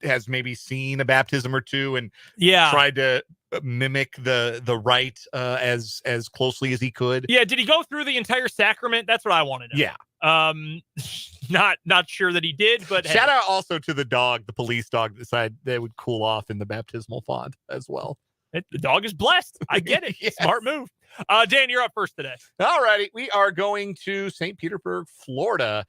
has maybe seen a baptism or two and tried to mimic the rite as closely as he could? Yeah. Did he go through the entire sacrament? That's what I wanted to know. Yeah. Not sure that he did, but shout out also to the dog, the police dog, decided they would cool off in the baptismal font as well. The dog is blessed. I get it. Yes. Smart move. Dan, you're up first today. All righty. We are going to St. Petersburg, Florida.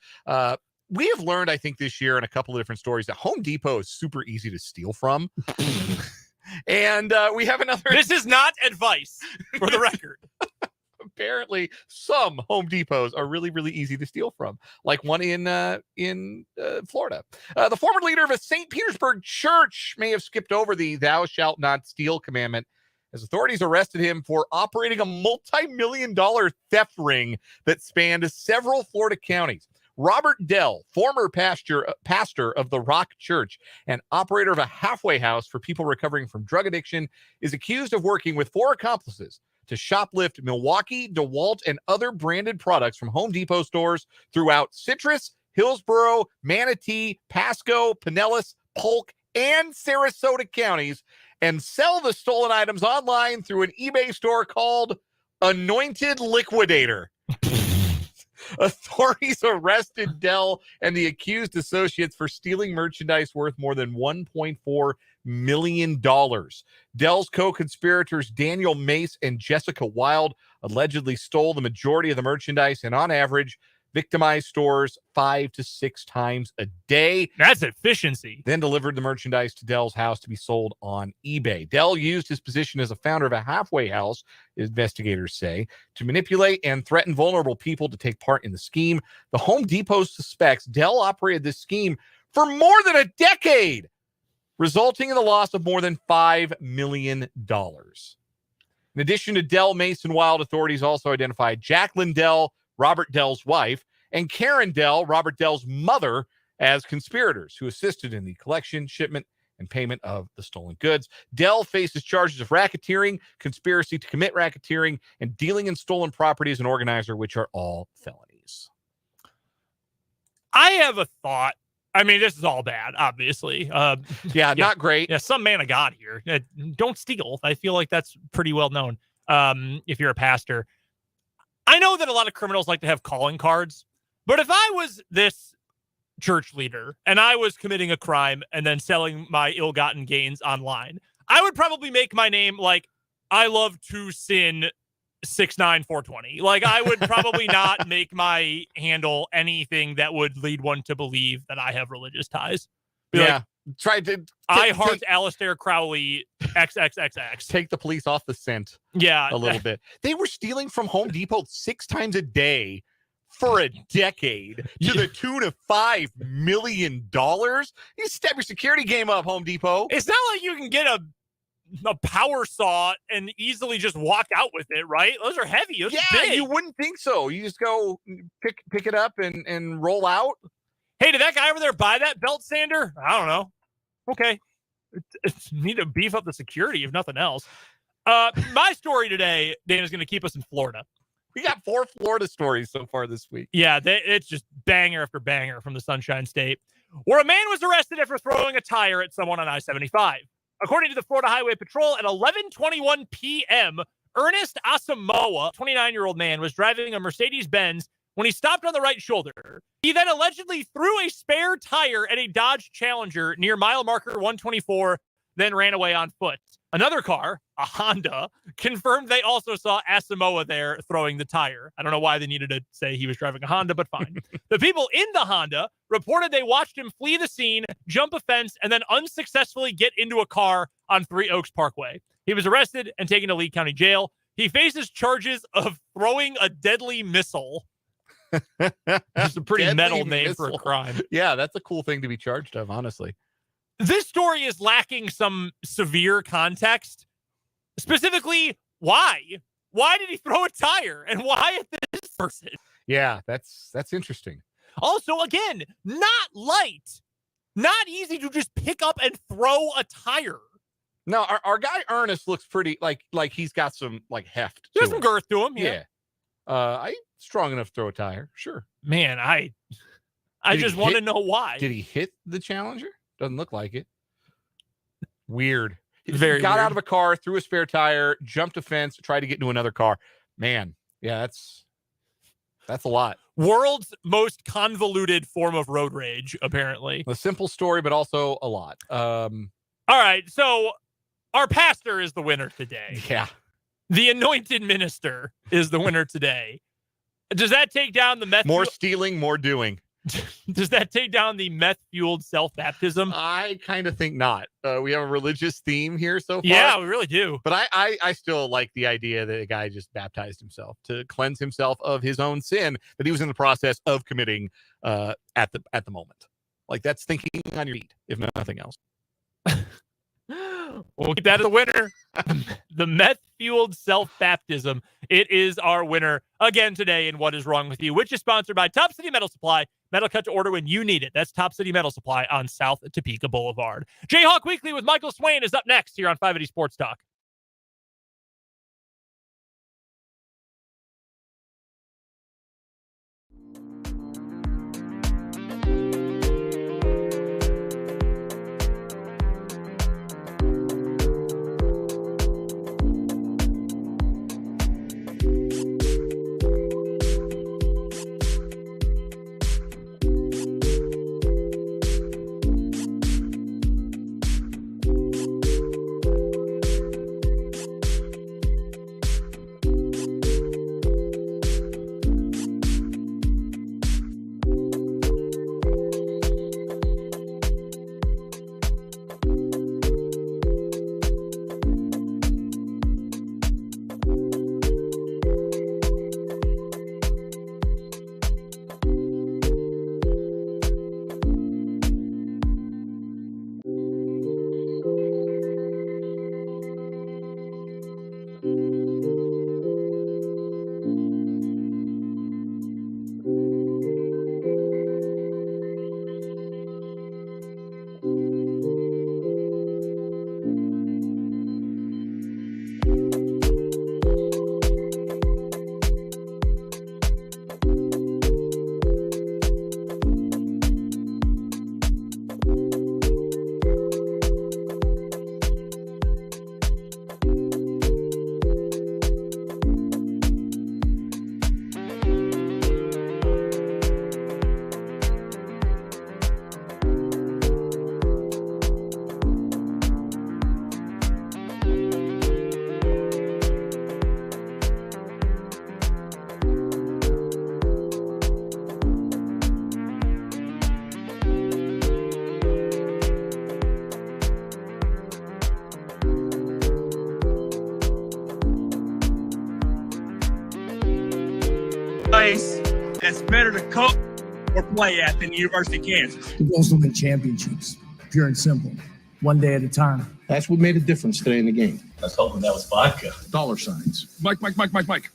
We have learned, I think, this year in a couple of different stories that Home Depot is super easy to steal from. And we have another. This is not advice, for the record. Apparently, some Home Depots are really, really easy to steal from, like one in Florida. The former leader of a St. Petersburg church may have skipped over the "Thou shalt not steal" commandment, as authorities arrested him for operating a multi-million-dollar theft ring that spanned several Florida counties. Robert Dell, former pastor of the Rock Church and operator of a halfway house for people recovering from drug addiction, is accused of working with 4 accomplices to shoplift Milwaukee, DeWalt, and other branded products from Home Depot stores throughout Citrus, Hillsborough, Manatee, Pasco, Pinellas, Polk, and Sarasota counties, and sell the stolen items online through an eBay store called Anointed Liquidator. Authorities arrested Dell and the accused associates for stealing merchandise worth more than $1.4 million. Dell's co-conspirators Daniel Mace and Jessica Wild allegedly stole the majority of the merchandise and on average victimized stores 5 to 6 times a day. That's efficiency. Then delivered the merchandise to Dell's house to be sold on eBay. Dell used his position as a founder of a halfway house, investigators say, to manipulate and threaten vulnerable people to take part in the scheme. The Home Depot suspects Dell operated this scheme for more than a decade, resulting in the loss of more than $5 million. In addition to Dell, Mace, and Wild, authorities also identified Jacqueline Dell, Robert Dell's wife, and Karen Dell, Robert Dell's mother, as conspirators who assisted in the collection, shipment, and payment of the stolen goods. Dell faces charges of racketeering, conspiracy to commit racketeering, and dealing in stolen property as an organizer, which are all felonies. I have a thought. I mean, this is all bad, obviously. Not great. Yeah, some man of God here. Don't steal. I feel like that's pretty well known if you're a pastor. I know that a lot of criminals like to have calling cards, but if I was this church leader and I was committing a crime and then selling my ill-gotten gains online, I would probably make my name like I love to sin 69420. Like I would probably not make my handle anything that would lead one to believe that I have religious ties. Try to I heart Aleister Crowley XXXX. Take the police off the scent. Yeah, a little bit. They were stealing from Home Depot 6 times a day for a decade to the tune of $5 million. You step your security game up, Home Depot. It's not like you can get a power saw and easily just walk out with it, right? Those are heavy. Those are big. You wouldn't think so. You just go pick it up and roll out. Hey, did that guy over there buy that belt sander? I don't know. Okay. It's need to beef up the security, if nothing else. My story today, Dan, is going to keep us in Florida. We got 4 Florida stories so far this week. Yeah, it's just banger after banger from the Sunshine State, where a man was arrested after throwing a tire at someone on I-75. According to the Florida Highway Patrol, at 11:21 p.m., Ernest Asamoah, 29-year-old man, was driving a Mercedes-Benz when he stopped on the right shoulder. He then allegedly threw a spare tire at a Dodge Challenger near mile marker 124, then ran away on foot. Another car, a Honda, confirmed they also saw Asamoah there throwing the tire. I don't know why they needed to say he was driving a Honda, but fine. The people in the Honda reported they watched him flee the scene, jump a fence, and then unsuccessfully get into a car on Three Oaks Parkway. He was arrested and taken to Lee County Jail. He faces charges of throwing a deadly missile. It's a pretty metal name for a crime. Yeah, that's a cool thing to be charged of, honestly. This story is lacking some severe context. Specifically, why? Why did he throw a tire? And why at this person? Yeah, that's interesting. Also, again, not light. Not easy to just pick up and throw a tire. No, our guy Ernest looks pretty like he's got some like heft. There's some girth to him. Yeah. I strong enough to throw a tire. Sure. Man, I just want to know why. Did he hit the Challenger? Doesn't look like it. Weird. He Very got weird. out of a car, threw a spare tire, jumped a fence, tried to get into another car. Man, yeah, that's a lot. World's most convoluted form of road rage, apparently. A simple story, but also a lot. All right, so our pastor is the winner today. Yeah. The anointed minister is the winner today. Does that take down the meth? More stealing, more doing. Does that take down the meth-fueled self-baptism? I kind of think not. We have a religious theme here so far. Yeah, we really do. But I still like the idea that a guy just baptized himself to cleanse himself of his own sin that he was in the process of committing at the moment. Like, that's thinking on your feet, if nothing else. We'll get that as the winner. The meth-fueled self-baptism. It is our winner again today in What Is Wrong With You, which is sponsored by Top City Metal Supply. Metal cut to order when you need it. That's Top City Metal Supply on South Topeka Boulevard. Jayhawk Weekly with Michael Swain is up next here on 580 Sports Talk. Place that's better to coach or play at than the University of Kansas. The goal is to win championships, pure and simple, one day at a time. That's what made a difference today in the game. I was hoping that was vodka. Dollar signs. Mike.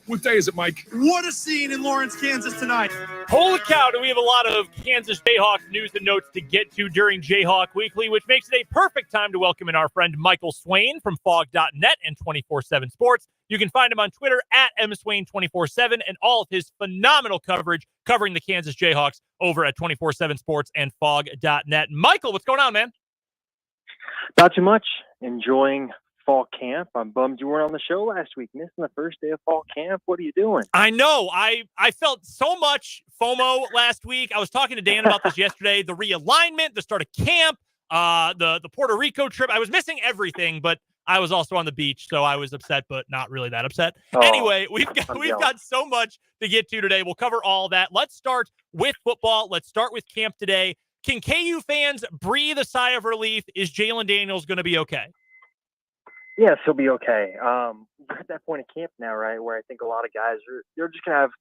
What day is it, Mike? What a scene in Lawrence, Kansas tonight. Holy cow, do we have a lot of Kansas Jayhawk news and notes to get to during Jayhawk Weekly, which makes it a perfect time to welcome in our friend Michael Swain from fog.net and 24/7 Sports. You can find him on Twitter at mswain247 and all of his phenomenal coverage covering the Kansas Jayhawks over at 24/7 Sports and fog.net. Michael, what's going on, man? Not too much. Enjoying fall camp. I'm bummed you weren't on the show last week. Missing the first day of fall camp. What are you doing? I know. I felt so much FOMO last week. I was talking to Dan about this yesterday. The realignment, the start of camp, the Puerto Rico trip. I was missing everything, but I was also on the beach, so I was upset, but not really that upset. Oh, Anyway, we've jealous. got so much to get to today. We'll cover all that. Let's start with football. Let's start with camp today. Can KU fans breathe a sigh of relief? Is Jalen Daniels going to be okay? Yes, he'll be okay. We're at that point of camp now, right, where I think a lot of guys they're just gonna have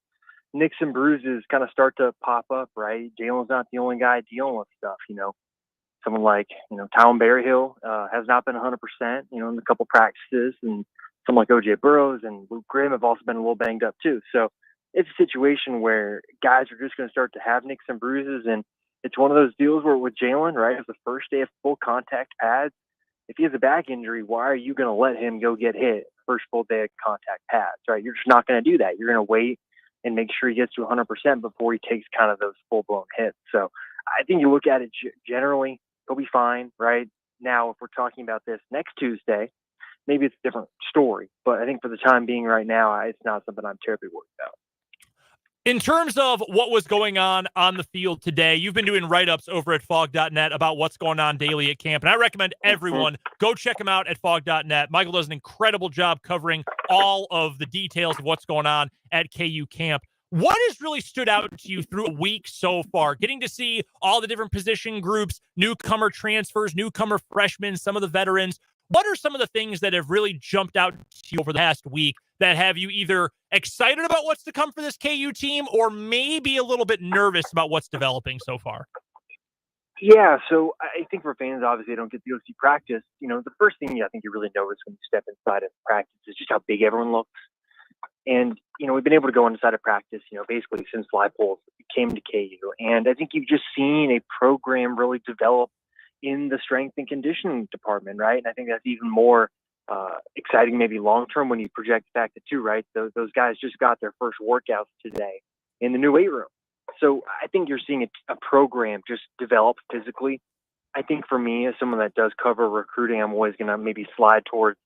nicks and bruises kind of start to pop up, right? Jalen's not the only guy dealing with stuff, Someone like, Talon Berryhill has not been 100%, in a couple practices, and someone like OJ Burrows and Luke Grimm have also been a little banged up too. So it's a situation where guys are just going to start to have nicks and bruises, and it's one of those deals where with Jalen, right, it's the first day of full contact pads. If he has a back injury, why are you going to let him go get hit first full day of contact pads, right? You're just not going to do that. You're going to wait and make sure he gets to 100% before he takes kind of those full-blown hits. So I think you look at it generally, he'll be fine, right? Now, if we're talking about this next Tuesday, maybe it's a different story. But I think for the time being right now, it's not something I'm terribly worried about. In terms of what was going on the field today, you've been doing write-ups over at fog.net about what's going on daily at camp, and I recommend everyone go check him out at fog.net. Michael does an incredible job covering all of the details of what's going on at KU camp. What has really stood out to you through a week so far? Getting to see all the different position groups, newcomer transfers, newcomer freshmen, some of the veterans. What are some of the things that have really jumped out to you over the past week that have you either excited about what's to come for this KU team or maybe a little bit nervous about what's developing so far? Yeah, so I think for fans, obviously, they don't get to go see practice. The first thing I think you really notice when you step inside of practice is just how big everyone looks. And, we've been able to go inside of practice, basically since Leipold came to KU. And I think you've just seen a program really develop in the strength and conditioning department, right? And I think that's even more exciting maybe long-term when you project the fact that too, right? Those guys just got their first workouts today in the new weight room. So I think you're seeing a program just develop physically. I think for me, as someone that does cover recruiting, I'm always going to maybe slide towards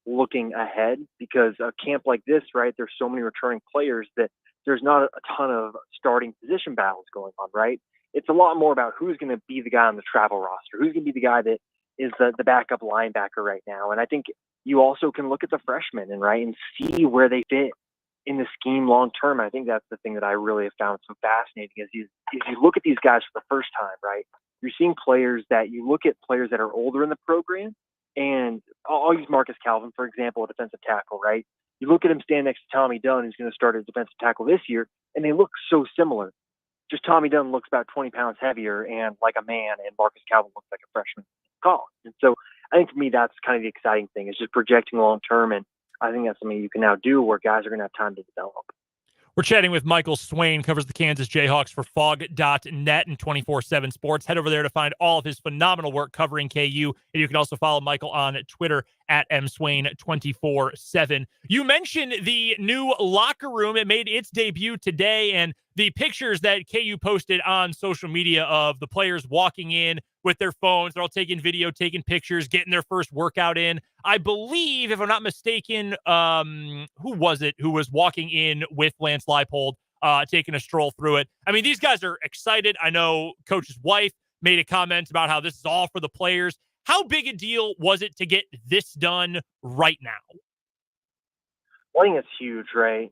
looking ahead because a camp like this, right, there's so many returning players that there's not a ton of starting position battles going on, right? It's a lot more about who's going to be the guy on the travel roster, who's going to be the guy that is the backup linebacker right now. And I think you also can look at the freshmen and see where they fit in the scheme long term. I think that's the thing that I really have found so fascinating is you look at these guys for the first time, right? You're seeing players that are older in the program. And I'll use Marcus Calvin, for example, a defensive tackle, right? You look at him stand next to Tommy Dunn, who's going to start as defensive tackle this year, and they look so similar. Just Tommy Dunn looks about 20 pounds heavier and like a man, and Marcus Calvin looks like a freshman in college. And so I think for me, that's kind of the exciting thing is just projecting long term. And I think that's something you can now do where guys are going to have time to develop. We're chatting with Michael Swain, covers the Kansas Jayhawks for fog.net and 24/7 Sports. Head over there to find all of his phenomenal work covering KU. And you can also follow Michael on Twitter at mswain247. You mentioned the new locker room. It made its debut today, and the pictures that KU posted on social media of the players walking in with their phones. They're all taking video, taking pictures, getting their first workout in. I believe, if I'm not mistaken, who was it who was walking in with Lance Leipold, taking a stroll through it? I mean, these guys are excited. I know Coach's wife made a comment about how this is all for the players. How big a deal was it to get this done right now? Well, I think it's huge, right?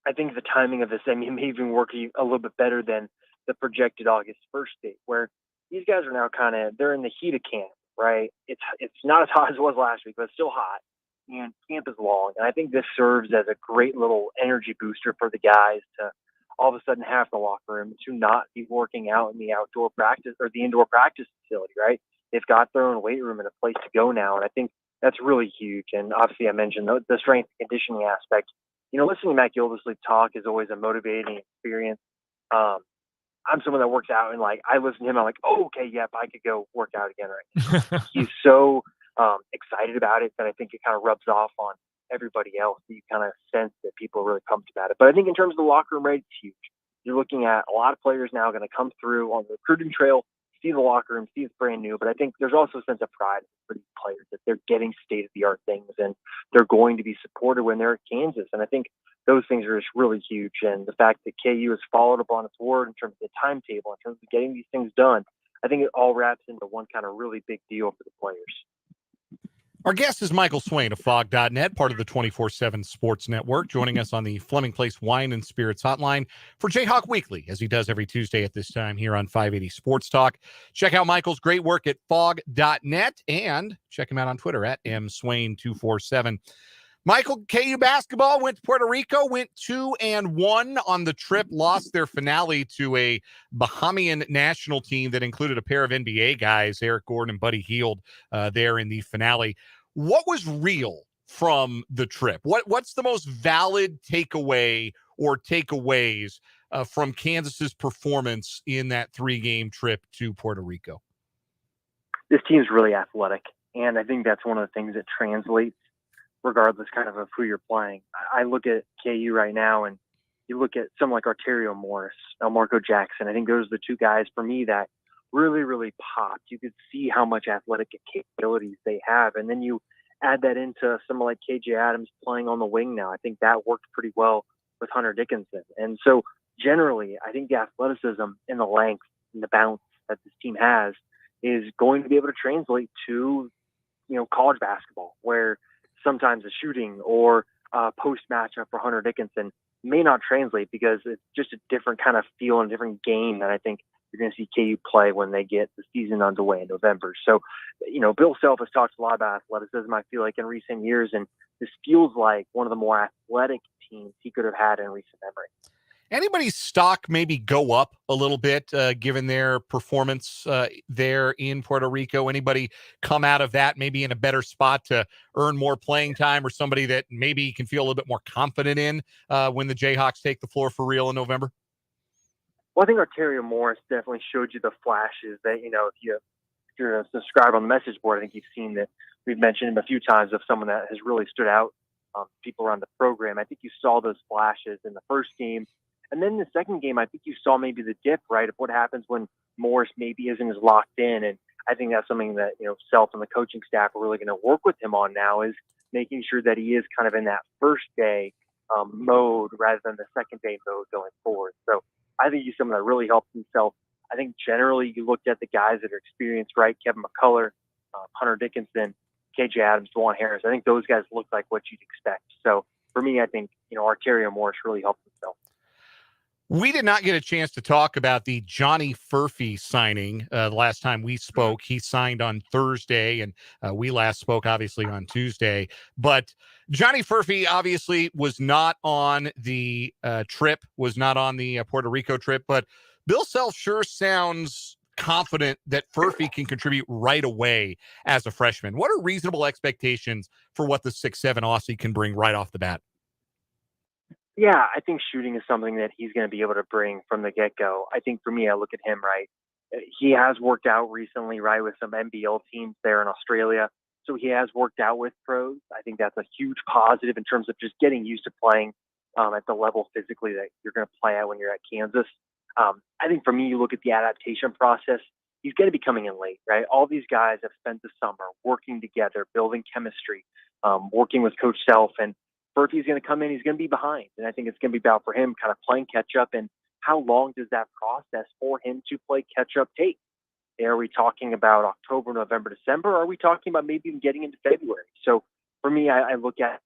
I think the timing of this, may even work a little bit better than the projected August 1st date, where these guys are now they're in the heat of camp, right? It's not as hot as it was last week, but it's still hot. And camp is long. And I think this serves as a great little energy booster for the guys to all of a sudden have the locker room to not be working out in the outdoor practice or the indoor practice facility, right? They've got their own weight room and a place to go now. And I think that's really huge. And obviously I mentioned the strength and conditioning aspect. Listening to Matt Gildersleeve talk is always a motivating experience. I'm someone that works out and I listen to him. I'm like, oh, okay, yep, I could go work out again right now. He's so excited about it that I think it kind of rubs off on everybody else. You kind of sense that people are really pumped about it. But I think in terms of the locker room, right, it's huge. You're looking at a lot of players now going to come through on the recruiting trail, see the locker room, see it's brand new. But I think there's also a sense of pride for these players that they're getting state-of-the-art things and they're going to be supported when they're at Kansas. And I think those things are just really huge. And the fact that KU has followed up on its word in terms of the timetable, in terms of getting these things done, I think it all wraps into one kind of really big deal for the players. Our guest is Michael Swain of Fog.net, part of the 24/7 Sports Network, joining us on the Fleming Place Wine and Spirits Hotline for Jayhawk Weekly, as he does every Tuesday at this time here on 580 Sports Talk. Check out Michael's great work at Fog.net and check him out on Twitter at mswain247. Michael, KU basketball went to Puerto Rico, went 2-1 on the trip, lost their finale to a Bahamian national team that included a pair of NBA guys, Eric Gordon and Buddy Hield, there in the finale. What was real from the trip? What's the most valid takeaway or takeaways from Kansas's performance in that 3-game trip to Puerto Rico? This team's really athletic, and I think that's one of the things that translates regardless kind of who you're playing. I look at KU right now, and you look at someone like Arterio Morris, Marco Jackson. I think those are the two guys for me that really, really popped. You could see how much athletic capabilities they have. And then you add that into someone like KJ Adams playing on the wing now. I think that worked pretty well with Hunter Dickinson. And so generally, I think the athleticism and the length and the bounce that this team has is going to be able to translate to, college basketball, where sometimes a shooting or post matchup for Hunter Dickinson may not translate because it's just a different kind of feel and different game that I think you're going to see KU play when they get the season underway in November. So, Bill Self has talked a lot about athleticism, I feel like, in recent years, and this feels like one of the more athletic teams he could have had in recent memory. Anybody's stock maybe go up a little bit given their performance there in Puerto Rico? Anybody come out of that maybe in a better spot to earn more playing time, or somebody that maybe can feel a little bit more confident in when the Jayhawks take the floor for real in November? Well, I think Arterio Morris definitely showed you the flashes that, if you're a subscriber on the message board, I think you've seen that we've mentioned him a few times of someone that has really stood out, people around the program. I think you saw those flashes in the first game. And then the second game, I think you saw maybe the dip, right, of what happens when Morris maybe isn't as locked in. And I think that's something that, Self and the coaching staff are really going to work with him on now, is making sure that he is kind of in that first day mode rather than the second day mode going forward. So I think he's someone that really helps himself. I think generally you looked at the guys that are experienced, right? Kevin McCullough, Hunter Dickinson, KJ Adams, DeJuan Harris. I think those guys look like what you'd expect. So for me, I think, Arterio Morris really helped himself. We did not get a chance to talk about the Johnny Furphy signing the last time we spoke. He signed on Thursday, and we last spoke, obviously, on Tuesday. But Johnny Furphy obviously was not on the trip, was not on the Puerto Rico trip. But Bill Self sure sounds confident that Furphy can contribute right away as a freshman. What are reasonable expectations for what the 6'7" Aussie can bring right off the bat? Yeah, I think shooting is something that he's going to be able to bring from the get-go. I think for me, I look at him, right? He has worked out recently, right, with some NBL teams there in Australia. So he has worked out with pros. I think that's a huge positive in terms of just getting used to playing at the level physically that you're going to play at when you're at Kansas. I think for me, you look at the adaptation process, he's going to be coming in late, right? All these guys have spent the summer working together, building chemistry, working with Coach Self, and Furphy's going to come in, he's going to be behind. And I think it's going to be about for him kind of playing catch up. And how long does that process for him to play catch up take? Are we talking about October, November, December? Or are we talking about maybe even getting into February? So for me, I look at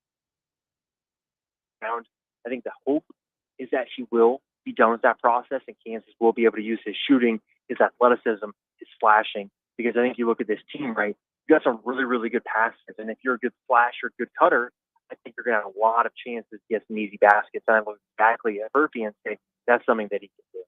I think the hope is that he will be done with that process, and Kansas will be able to use his shooting, his athleticism, his slashing. Because I think you look at this team, right? You got some really, really good passers. And if you're a good slasher, good cutter, I think you're going to have a lot of chances to get some easy baskets. And I look exactly at Furphy and say that's something that he can do.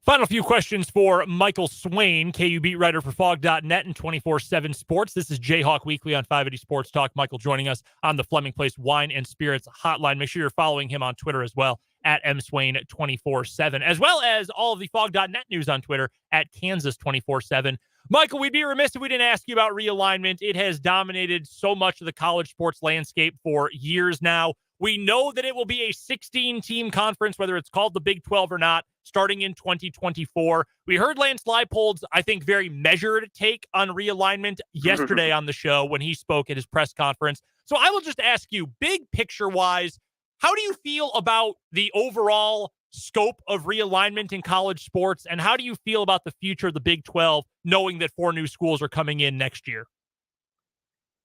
Final few questions for Michael Swain, KU beat writer for Fog.net and 24/7 Sports. This is Jayhawk Weekly on 580 Sports Talk. Michael joining us on the Fleming Place Wine and Spirits Hotline. Make sure you're following him on Twitter as well, at mswain247, as well as all of the Fog.net news on Twitter at Kansas247. Michael, we'd be remiss if we didn't ask you about realignment. It has dominated so much of the college sports landscape for years now. We know that it will be a 16-team conference, whether it's called the Big 12 or not, starting in 2024. We heard Lance Leipold's, I think, very measured take on realignment yesterday on the show when he spoke at his press conference. So I will just ask you, big picture-wise, how do you feel about the overall scope of realignment in college sports, and how do you feel about the future of the Big 12, knowing that 4 new schools are coming in next year?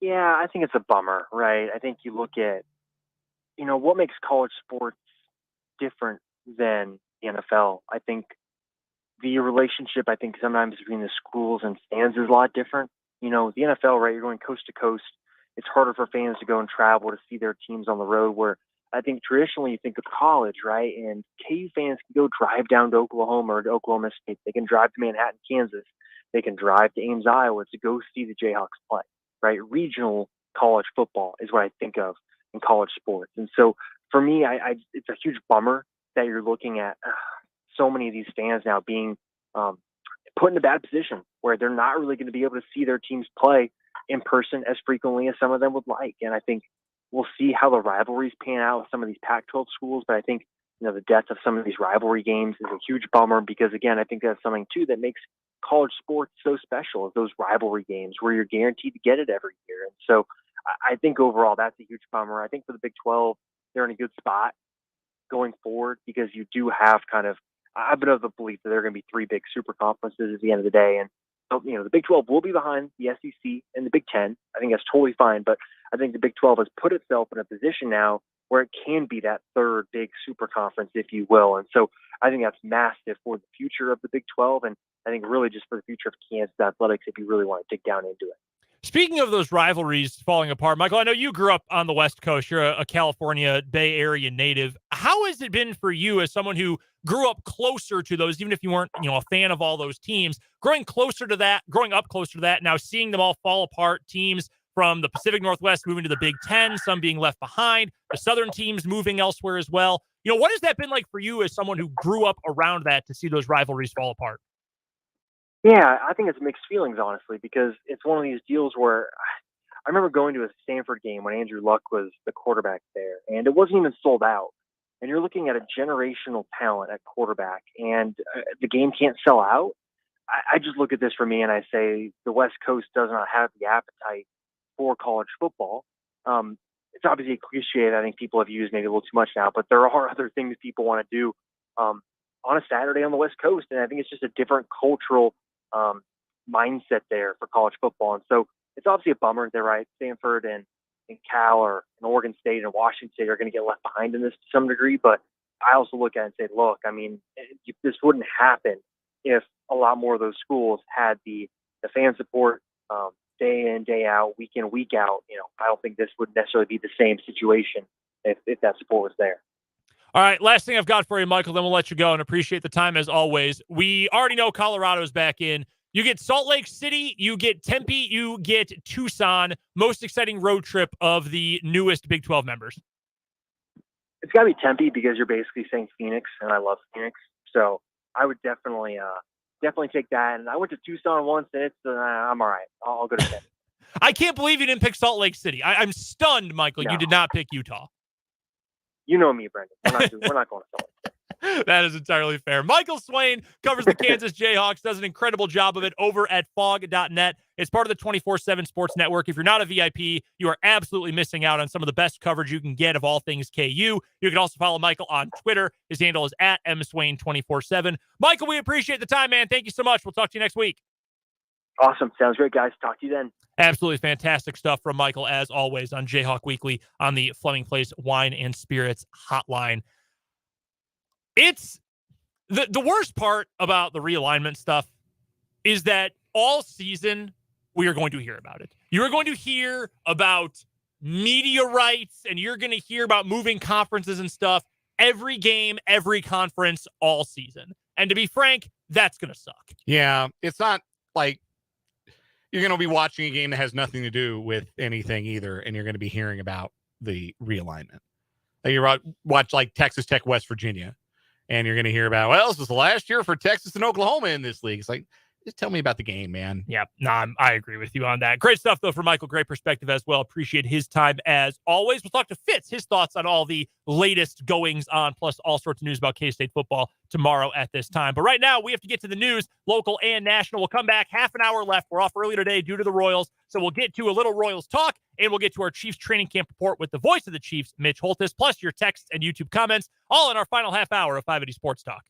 Yeah, I think it's a bummer, right? I think you look at, what makes college sports different than the NFL. I think the relationship, I think sometimes between the schools and fans is a lot different. The NFL, right? You're going coast to coast. It's harder for fans to go and travel to see their teams on the road. Where I think traditionally you think of college, right? And KU fans can go drive down to Oklahoma or to Oklahoma State. They can drive to Manhattan, Kansas. They can drive to Ames, Iowa to go see the Jayhawks play, right? Regional college football is what I think of in college sports. And so for me, it's a huge bummer that you're looking at so many of these fans now being put in a bad position where they're not really going to be able to see their teams play in person as frequently as some of them would like. And I think we'll see how the rivalries pan out with some of these Pac-12 schools. But I think, the death of some of these rivalry games is a huge bummer because, again, I think that's something, too, that makes college sports so special, is those rivalry games where you're guaranteed to get it every year. And so I think overall that's a huge bummer. I think for the Big 12, they're in a good spot going forward because you do have I've been of the belief that there are going to be three big super conferences at the end of the day. And, the Big 12 will be behind the SEC and the Big 10. I think that's totally fine. But I think the Big 12 has put itself in a position now where it can be that third big super conference, if you will. And so I think that's massive for the future of the Big 12. And I think really just for the future of Kansas athletics, if you really want to dig down into it. Speaking of those rivalries falling apart, Michael, I know you grew up on the West Coast. You're a California Bay Area native. How has it been for you as someone who grew up closer to those, even if you weren't, a fan of all those teams, growing up closer to that, now seeing them all fall apart, teams from the Pacific Northwest moving to the Big Ten, some being left behind, the Southern teams moving elsewhere as well. What has that been like for you as someone who grew up around that to see those rivalries fall apart? Yeah, I think it's mixed feelings, honestly, because it's one of these deals where I remember going to a Stanford game when Andrew Luck was the quarterback there, and it wasn't even sold out. And you're looking at a generational talent at quarterback, and the game can't sell out. I just look at this for me and I say the West Coast does not have the appetite for college football. It's obviously a cliche that I think people have used maybe a little too much now, but there are other things people want to do on a Saturday on the West Coast, and I think it's just a different cultural mindset there for college football. And so it's obviously a bummer. They're right. Stanford and Cal or and Oregon State and Washington State are going to get left behind in this to some degree. But I also look at it and say, look, I mean, this wouldn't happen if a lot more of those schools had the fan support day in, day out, week in, week out. I don't think this would necessarily be the same situation if that support was there. All right, last thing I've got for you, Michael, then we'll let you go and appreciate the time as always. We already know Colorado's back in. You get Salt Lake City, you get Tempe, you get Tucson. Most exciting road trip of the newest Big 12 members. It's got to be Tempe because you're basically saying Phoenix, and I love Phoenix. So I would definitely take that. And I went to Tucson once, and I'm all right. I'll go to Tempe. I can't believe you didn't pick Salt Lake City. I'm stunned, Michael. No. You did not pick Utah. You know me, Brendan. We're not going to Salt Lake City. That is entirely fair. Michael Swain covers the Kansas Jayhawks, does an incredible job of it over at fog.net. It's part of the 24/7 Sports Network. If you're not a VIP, you are absolutely missing out on some of the best coverage you can get of all things KU. You can also follow Michael on Twitter. His handle is at mswain247. Michael, we appreciate the time, man. Thank you so much. We'll talk to you next week. Awesome. Sounds great, guys. Talk to you then. Absolutely fantastic stuff from Michael, as always, on Jayhawk Weekly on the Fleming Place Wine and Spirits hotline. It's the worst part about the realignment stuff is that all season we are going to hear about it. You are going to hear about media rights, and you're going to hear about moving conferences and stuff every game, every conference, all season. And to be frank, that's going to suck. Yeah, it's not like you're going to be watching a game that has nothing to do with anything either, and you're going to be hearing about the realignment. Like you watch like Texas Tech, West Virginia, and you're going to hear about, well, this is the last year for Texas and Oklahoma in this league. It's like, just tell me about the game, man. Yeah, I agree with you on that. Great stuff, though, for Michael. Great perspective as well. Appreciate his time as always. We'll talk to Fitz, his thoughts on all the latest goings on, plus all sorts of news about K-State football tomorrow at this time. But right now, we have to get to the news, local and national. We'll come back. Half an hour left. We're off early today due to the Royals. So we'll get to a little Royals talk, and we'll get to our Chiefs training camp report with the voice of the Chiefs, Mitch Holthus, plus your texts and YouTube comments, all in our final half hour of 580 Sports Talk.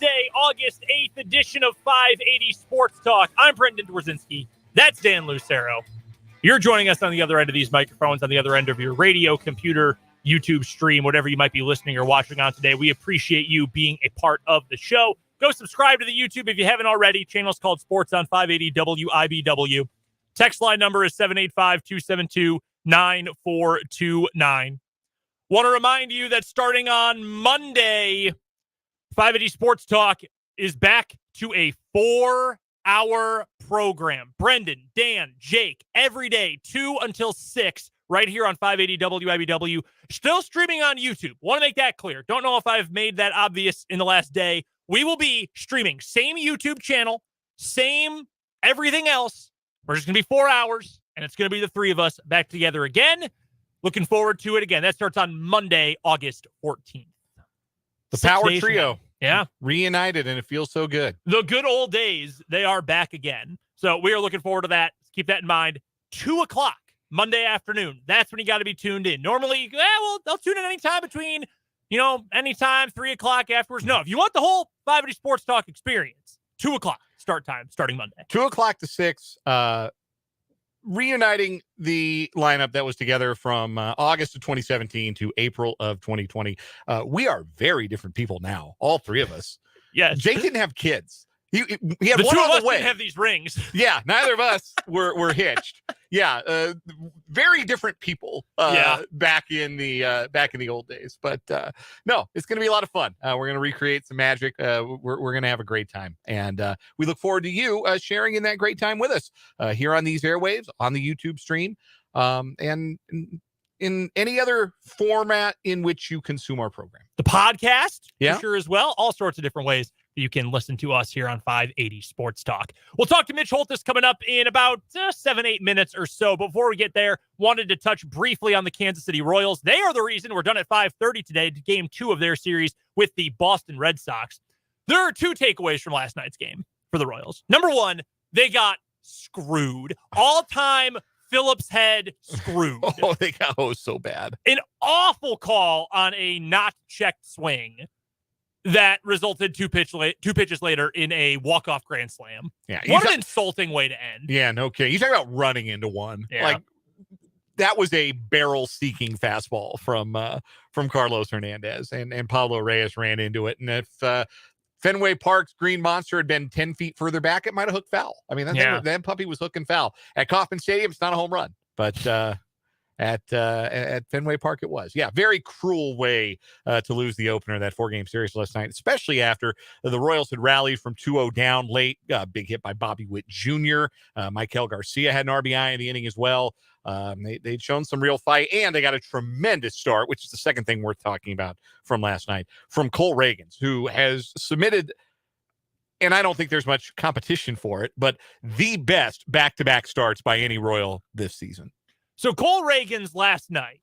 Thursday, August 8th edition of 580 Sports Talk. I'm Brendan Dworzinski. That's Dan Lucero. You're joining us on the other end of these microphones, on the other end of your radio, computer, YouTube stream, whatever you might be listening or watching on today. We appreciate you being a part of the show. Go subscribe to the YouTube if you haven't already. Channel's called Sports on 580 WIBW. Text line number is 785-272-9429. Want to remind you that starting on Monday, 580 Sports Talk is back to a 4-hour program. Brendan, Dan, Jake, every day, 2 until 6, right here on 580 WIBW. Still streaming on YouTube. Want to make that clear. Don't know if I've made that obvious in the last day. We will be streaming. Same YouTube channel, same everything else. We're just going to be 4 hours, and it's going to be the three of us back together again. Looking forward to it again. That starts on Monday, August 14th. The Power Trio. Yeah. Reunited, and it feels so good. The good old days, they are back again. So we are looking forward to that. Keep that in mind. 2 o'clock, Monday afternoon. That's when you got to be tuned in. Normally, they'll tune in anytime between, anytime, 3 o'clock afterwards. No, if you want the whole 580 Sports Talk experience, 2 o'clock start time, starting Monday. 2 o'clock to 6, reuniting the lineup that was together from August of 2017 to April of 2020. We are very different people now, all three of us. Yes. Jake didn't have kids. He had the one two on of us the way. didn't have these rings. Yeah, neither of us were hitched. Yeah, very different people back in the old days. But no, it's going to be a lot of fun. We're going to recreate some magic. We're going to have a great time, and we look forward to you sharing in that great time with us here on these airwaves, on the YouTube stream, and in any other format in which you consume our program. The podcast, yeah, for sure as well. All sorts of different ways you can listen to us here on 580 Sports Talk. We'll talk to Mitch Holthus coming up in about 7-8 minutes or so. Before we get there, wanted to touch briefly on the Kansas City Royals. They are the reason we're done at 5:30 today to game 2 of their series with the Boston Red Sox. There are 2 takeaways from last night's game for the Royals. Number 1, they got screwed. All-time Phillips head screwed. They got so bad. An awful call on a not checked swing that resulted 2 pitches later in a walk-off grand slam. Yeah, what an insulting way to end. Yeah, no kidding. You talk about running into one. Yeah. Like, that was a barrel-seeking fastball from Carlos Hernandez, and Pablo Reyes ran into it. And if Fenway Park's Green Monster had been 10 feet further back, it might have hooked foul. I mean, that puppy was hooking foul. At Kauffman Stadium, it's not a home run, but at Fenway Park it was. Yeah, very cruel way to lose the opener of that 4-game series last night, especially after the Royals had rallied from 2-0 down late. Big hit by Bobby Witt Jr. Maikel Garcia had an RBI in the inning as well. They'd shown some real fight, and they got a tremendous start, which is the second thing worth talking about from last night, from Cole Reagans, who has submitted, and I don't think there's much competition for it, but the best back-to-back starts by any Royal this season. So Cole Reagans last night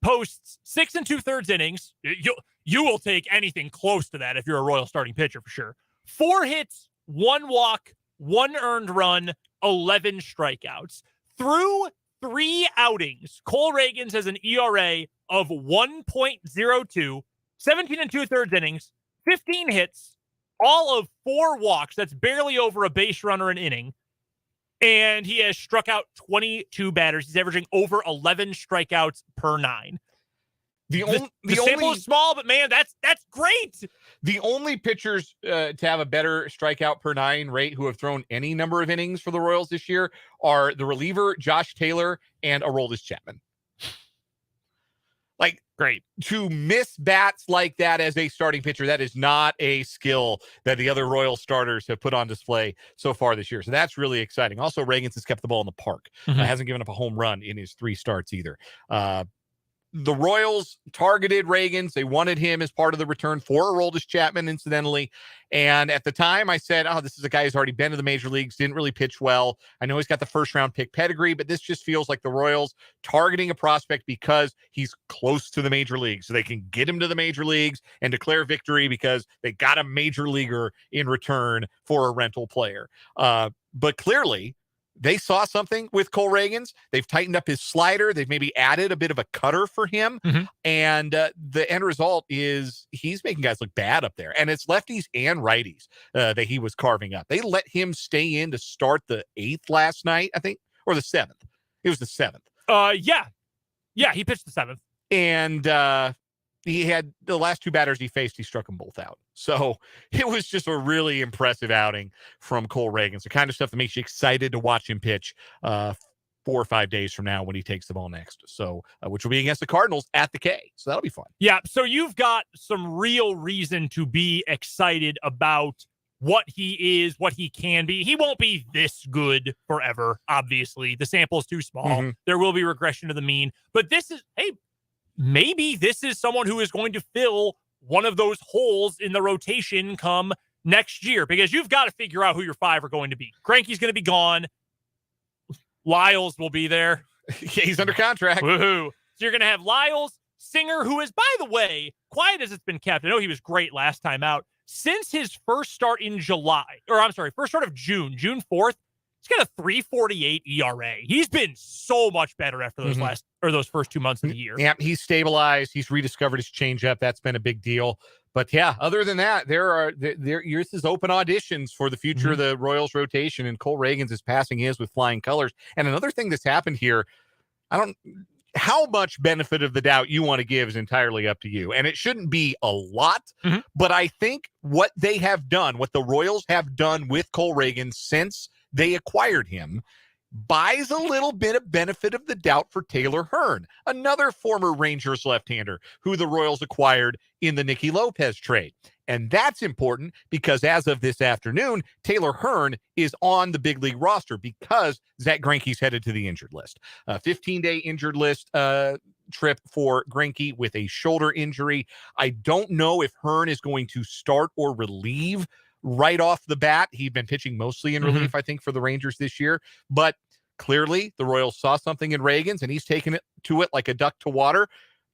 posts 6 2/3 innings. You will take anything close to that if you're a Royal starting pitcher for sure. 4 hits, 1 walk, 1 earned run, 11 strikeouts. Through 3 outings, Cole Reagans has an ERA of 1.02, 17 2/3 innings, 15 hits, all of 4 walks. That's barely over a base runner an inning. And he has struck out 22 batters. He's averaging over 11 strikeouts per 9. The sample is small, but man, that's great. The only pitchers to have a better strikeout per 9 rate who have thrown any number of innings for the Royals this year are the reliever Josh Taylor and Aroldis Chapman. Like, great. To miss bats like that as a starting pitcher, that is not a skill that the other Royal starters have put on display so far this year. So that's really exciting. Also, Reagans has kept the ball in the park. Hasn't given up a home run in his 3 starts either. The Royals targeted Reagans. They wanted him as part of the return for Aroldis Chapman, incidentally. And at the time, I said, this is a guy who's already been to the major leagues, didn't really pitch well. I know he's got the first-round pick pedigree, but this just feels like the Royals targeting a prospect because he's close to the major leagues, so they can get him to the major leagues and declare victory because they got a major leaguer in return for a rental player. But clearly, they saw something with Cole Reagans. They've tightened up his slider. They've maybe added a bit of a cutter for him. And the end result is he's making guys look bad up there. And it's lefties and righties that he was carving up. They let him stay in to start the 8th last night, I think, or the 7th. It was the 7th. Yeah, he pitched the 7th. And he had the last 2 batters he faced, he struck them both out. So it was just a really impressive outing from Cole Reagans, the kind of stuff that makes you excited to watch him pitch 4 or 5 days from now when he takes the ball next. So, which will be against the Cardinals at the K. So that'll be fun. Yeah. So you've got some real reason to be excited about what he is, what he can be. He won't be this good forever. Obviously, the sample is too small. There will be regression to the mean, but this is, hey, maybe this is someone who is going to fill one of those holes in the rotation come next year, because you've got to figure out who your 5 are going to be. Greinke's going to be gone. Lyles will be there. Yeah, he's under contract. Woohoo. So you're going to have Lyles, Singer, who is, by the way, quiet as it's been kept. I know he was great last time out. Since his first start in first start of June 4th, he's got a 3.48 ERA. He's been so much better after those first 2 months of the year. Yeah, he's stabilized. He's rediscovered his changeup. That's been a big deal. But yeah, other than that, this is open auditions for the future of the Royals rotation, and Cole Reagans is passing his with flying colors. And another thing that's happened here, how much benefit of the doubt you want to give is entirely up to you. And it shouldn't be a lot, but I think what they have done, what the Royals have done with Cole Reagans since they acquired him, buys a little bit of benefit of the doubt for Taylor Hearn, another former Rangers left-hander who the Royals acquired in the Nicky Lopez trade. And that's important because as of this afternoon, Taylor Hearn is on the big league roster because Zach Greinke's headed to the injured list. 15-day injured list trip for Greinke with a shoulder injury. I don't know if Hearn is going to start or relieve right off the bat. He'd been pitching mostly in relief, I think, for the Rangers this year. But clearly, the Royals saw something in Reagans, and he's taken it to it like a duck to water.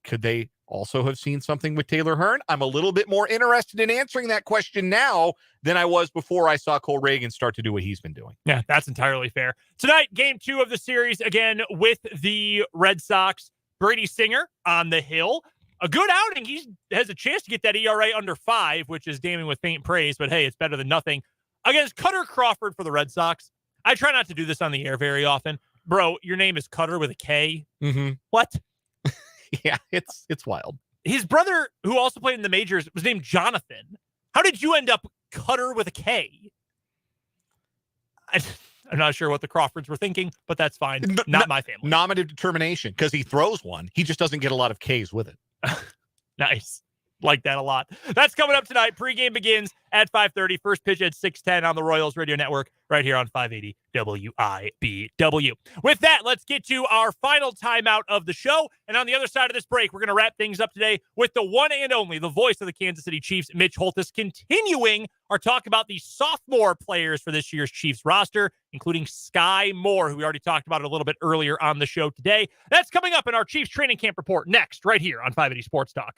Could they also have seen something with Taylor Hearn? I'm a little bit more interested in answering that question now than I was before I saw Cole Reagans start to do what he's been doing. Yeah, that's entirely fair. Tonight, game 2 of the series, again, with the Red Sox. Brady Singer on the hill. A good outing. He has a chance to get that ERA under 5, which is damning with faint praise, but hey, it's better than nothing. Against Cutter Crawford for the Red Sox. I try not to do this on the air very often. Bro, your name is Cutter with a K. What? Yeah, it's wild. His brother, who also played in the majors, was named Jonathan. How did you end up Cutter with a K? I'm not sure what the Crawfords were thinking, but that's fine. Not my family. Nominative determination, because he throws one. He just doesn't get a lot of Ks with it. Nice. Like that a lot. That's coming up tonight. Pregame begins at 5:30. First pitch at 6:10 on the Royals Radio Network right here on 580 WIBW. With that, let's get to our final timeout of the show. And on the other side of this break, we're going to wrap things up today with the one and only, the voice of the Kansas City Chiefs, Mitch Holthus, continuing our talk about the sophomore players for this year's Chiefs roster, including Sky Moore, who we already talked about a little bit earlier on the show today. That's coming up in our Chiefs training camp report next, right here on 580 Sports Talk.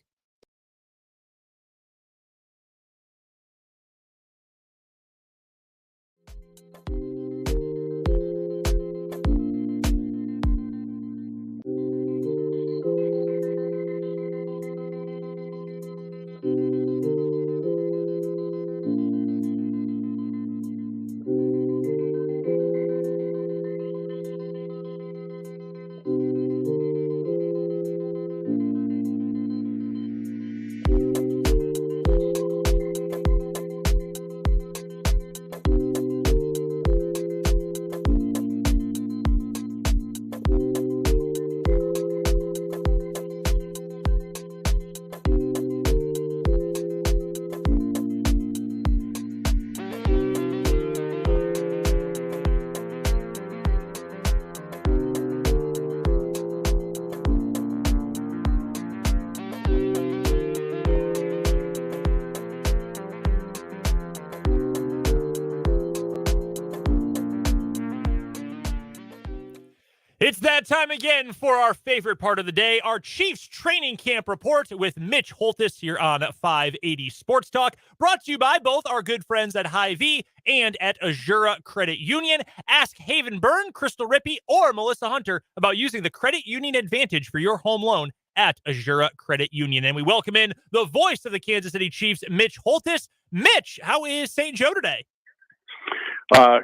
It's that time again for our favorite part of the day, our Chiefs training camp report with Mitch Holthus here on 580 Sports Talk, brought to you by both our good friends at Hy-Vee and at Azura Credit Union. Ask Haven Byrne, Crystal Rippey, or Melissa Hunter about using the Credit Union Advantage for your home loan at Azura Credit Union. And we welcome in the voice of the Kansas City Chiefs, Mitch Holthus. Mitch, how is St. Joe today?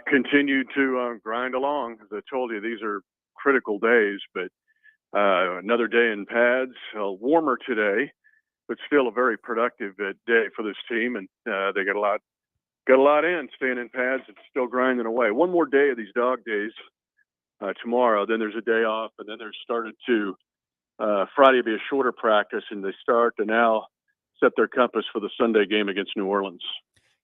Continue to grind along. As I told you, these are critical days, but another day in pads, warmer today, but still a very productive day for this team. And they got a lot in, staying in pads and still grinding away. One more day of these dog days tomorrow, then there's a day off, and then they're started to Friday will be a shorter practice, and they start to now set their compass for the Sunday game against New Orleans.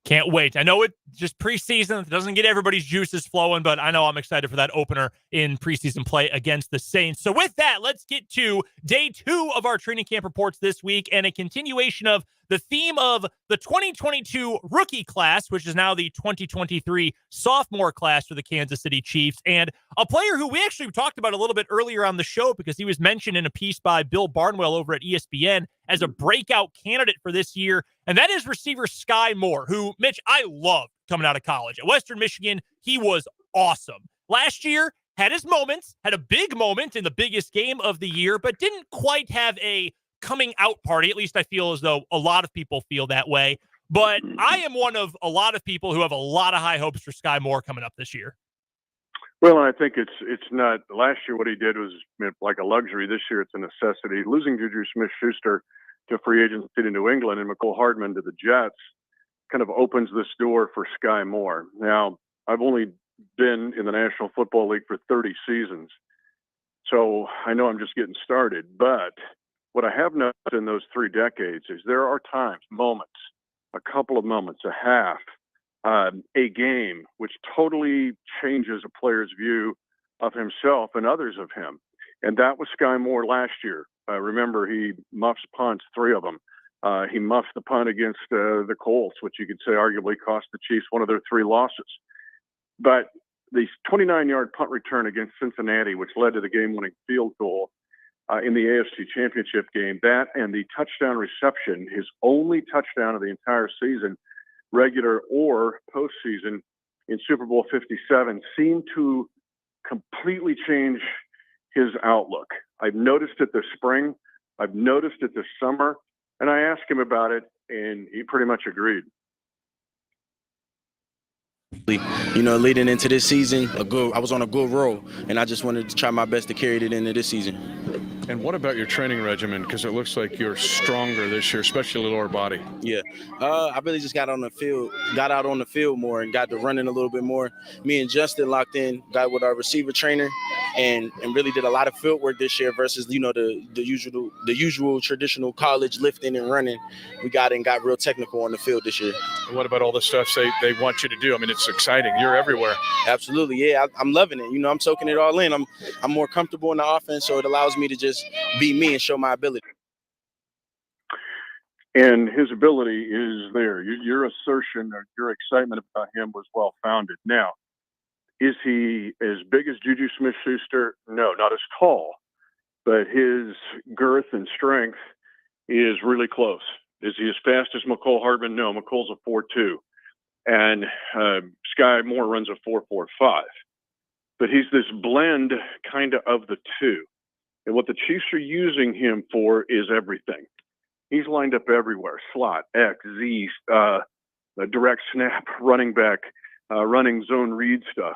Can't wait. I know it's just preseason. It doesn't get everybody's juices flowing, but I know I'm excited for that opener in preseason play against the Saints. So with that, let's get to day 2 of our training camp reports this week and a continuation of the theme of the 2022 rookie class, which is now the 2023 sophomore class for the Kansas City Chiefs, and a player who we actually talked about a little bit earlier on the show because he was mentioned in a piece by Bill Barnwell over at ESPN as a breakout candidate for this year, and that is receiver Sky Moore, who, Mitch, I loved coming out of college. At Western Michigan, he was awesome. Last year, had his moments, had a big moment in the biggest game of the year, but didn't quite have a coming out party. At least I feel as though a lot of people feel that way. But I am one of a lot of people who have a lot of high hopes for Sky Moore coming up this year. Well, I think it's not last year. What he did was like a luxury. This year, it's a necessity. Losing Juju Smith-Schuster to free agency to New England and McCole Hardman to the Jets kind of opens this door for Sky Moore. Now, I've only been in the National Football League for 30 seasons, so I know I'm just getting started. But what I have noticed in those 3 decades is there are times, moments, a couple of moments, a half, a game, which totally changes a player's view of himself and others of him. And that was Sky Moore last year. Remember, he muffs punts, 3 of them. He muffed the punt against the Colts, which you could say arguably cost the Chiefs one of their 3 losses. But the 29-yard punt return against Cincinnati, which led to the game-winning field goal in the AFC Championship game, that and the touchdown reception, his only touchdown of the entire season, regular or postseason, in Super Bowl 57, seemed to completely change his outlook. I've noticed it this spring. I've noticed it this summer. And I asked him about it, and he pretty much agreed. You know, leading into this season, I was on a good roll, and I just wanted to try my best to carry it into this season. And what about your training regimen? Because it looks like you're stronger this year, especially lower body. Yeah, I really just got out on the field more and got to running a little bit more. Me and Justin locked in, got with our receiver trainer, and really did a lot of field work this year versus, you know, the usual traditional college lifting and running. We got real technical on the field this year. And what about all the stuff they want you to do? I mean, it's exciting. You're everywhere. Absolutely, yeah. I'm loving it. You know, I'm soaking it all in. I'm more comfortable in the offense, so it allows me to just be me and show my ability. And his ability is there. Your assertion or your excitement about him was well founded. Now, is he as big as Juju Smith-Schuster? No, not as tall, but his girth and strength is really close. Is he as fast as McCole Hardman? No, McCole's a 4.2, and Sky Moore runs a 4.45. But he's this blend kind of the two. And what the Chiefs are using him for is everything. He's lined up everywhere: slot, X, Z, direct snap, running back, running zone read stuff.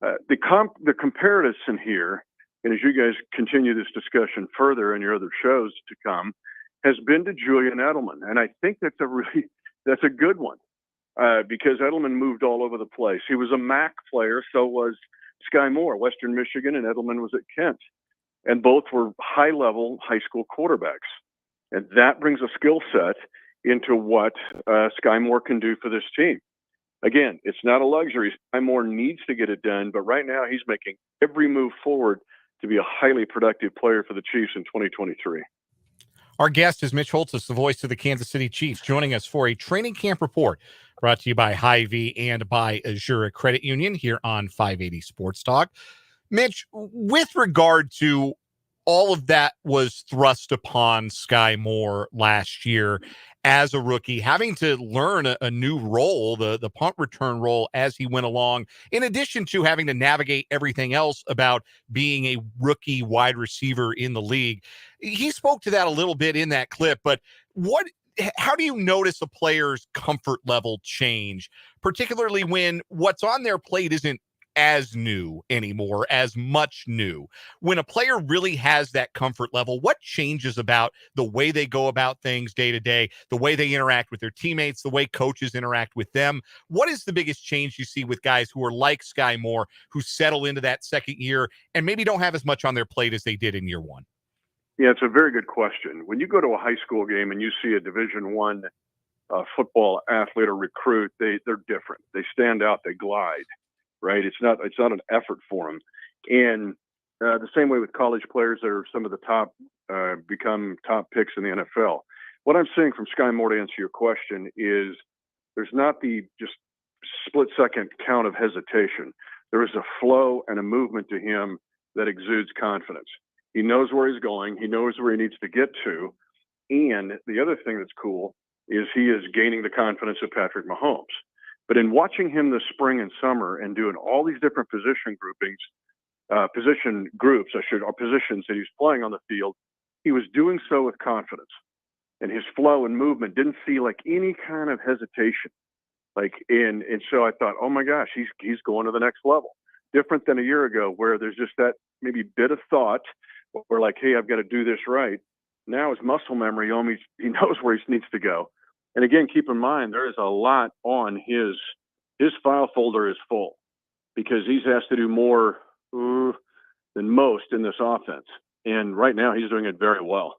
The comparison here, and as you guys continue this discussion further in your other shows to come, has been to Julian Edelman. And I think that's a good one because Edelman moved all over the place. He was a MAC player, so was Sky Moore, Western Michigan, and Edelman was at Kent. And both were high-level high school quarterbacks. And that brings a skill set into what Sky Moore can do for this team. Again, it's not a luxury. Sky Moore needs to get it done, but right now he's making every move forward to be a highly productive player for the Chiefs in 2023. Our guest is Mitch Holthus, the voice of the Kansas City Chiefs, joining us for a training camp report brought to you by Hy-Vee and by Azura Credit Union here on 580 Sports Talk. Mitch, with regard to all of that was thrust upon Sky Moore last year as a rookie, having to learn a new role, the punt return role as he went along, in addition to having to navigate everything else about being a rookie wide receiver in the league. He spoke to that a little bit in that clip, but how do you notice a player's comfort level change, particularly when what's on their plate isn't as new anymore, as much new? When a player really has that comfort level, what changes about the way they go about things day to day, the way they interact with their teammates, the way coaches interact with them? What is the biggest change you see with guys who are like Sky Moore, who settle into that second year and maybe don't have as much on their plate as they did in year one? Yeah, it's a very good question. When you go to a high school game and you see a Division I football athlete or recruit, they're different. They stand out. They glide. Right? It's not an effort for them. And the same way with college players, they're some of the top, become top picks in the NFL. What I'm seeing from Sky Moore, to answer your question, is there's not the just split second count of hesitation. There is a flow and a movement to him that exudes confidence. He knows where he's going. He knows where he needs to get to. And the other thing that's cool is he is gaining the confidence of Patrick Mahomes. But in watching him this spring and summer and doing all these different position groups, or positions that he's playing on the field, he was doing so with confidence. And his flow and movement didn't feel like any kind of hesitation. And so I thought, oh my gosh, he's going to the next level. Different than a year ago where there's just that maybe bit of thought where like, hey, I've got to do this right. Now his muscle memory, he knows where he needs to go. And again, keep in mind, there is a lot on his file folder is full because he has to do more than most in this offense. And right now he's doing it very well.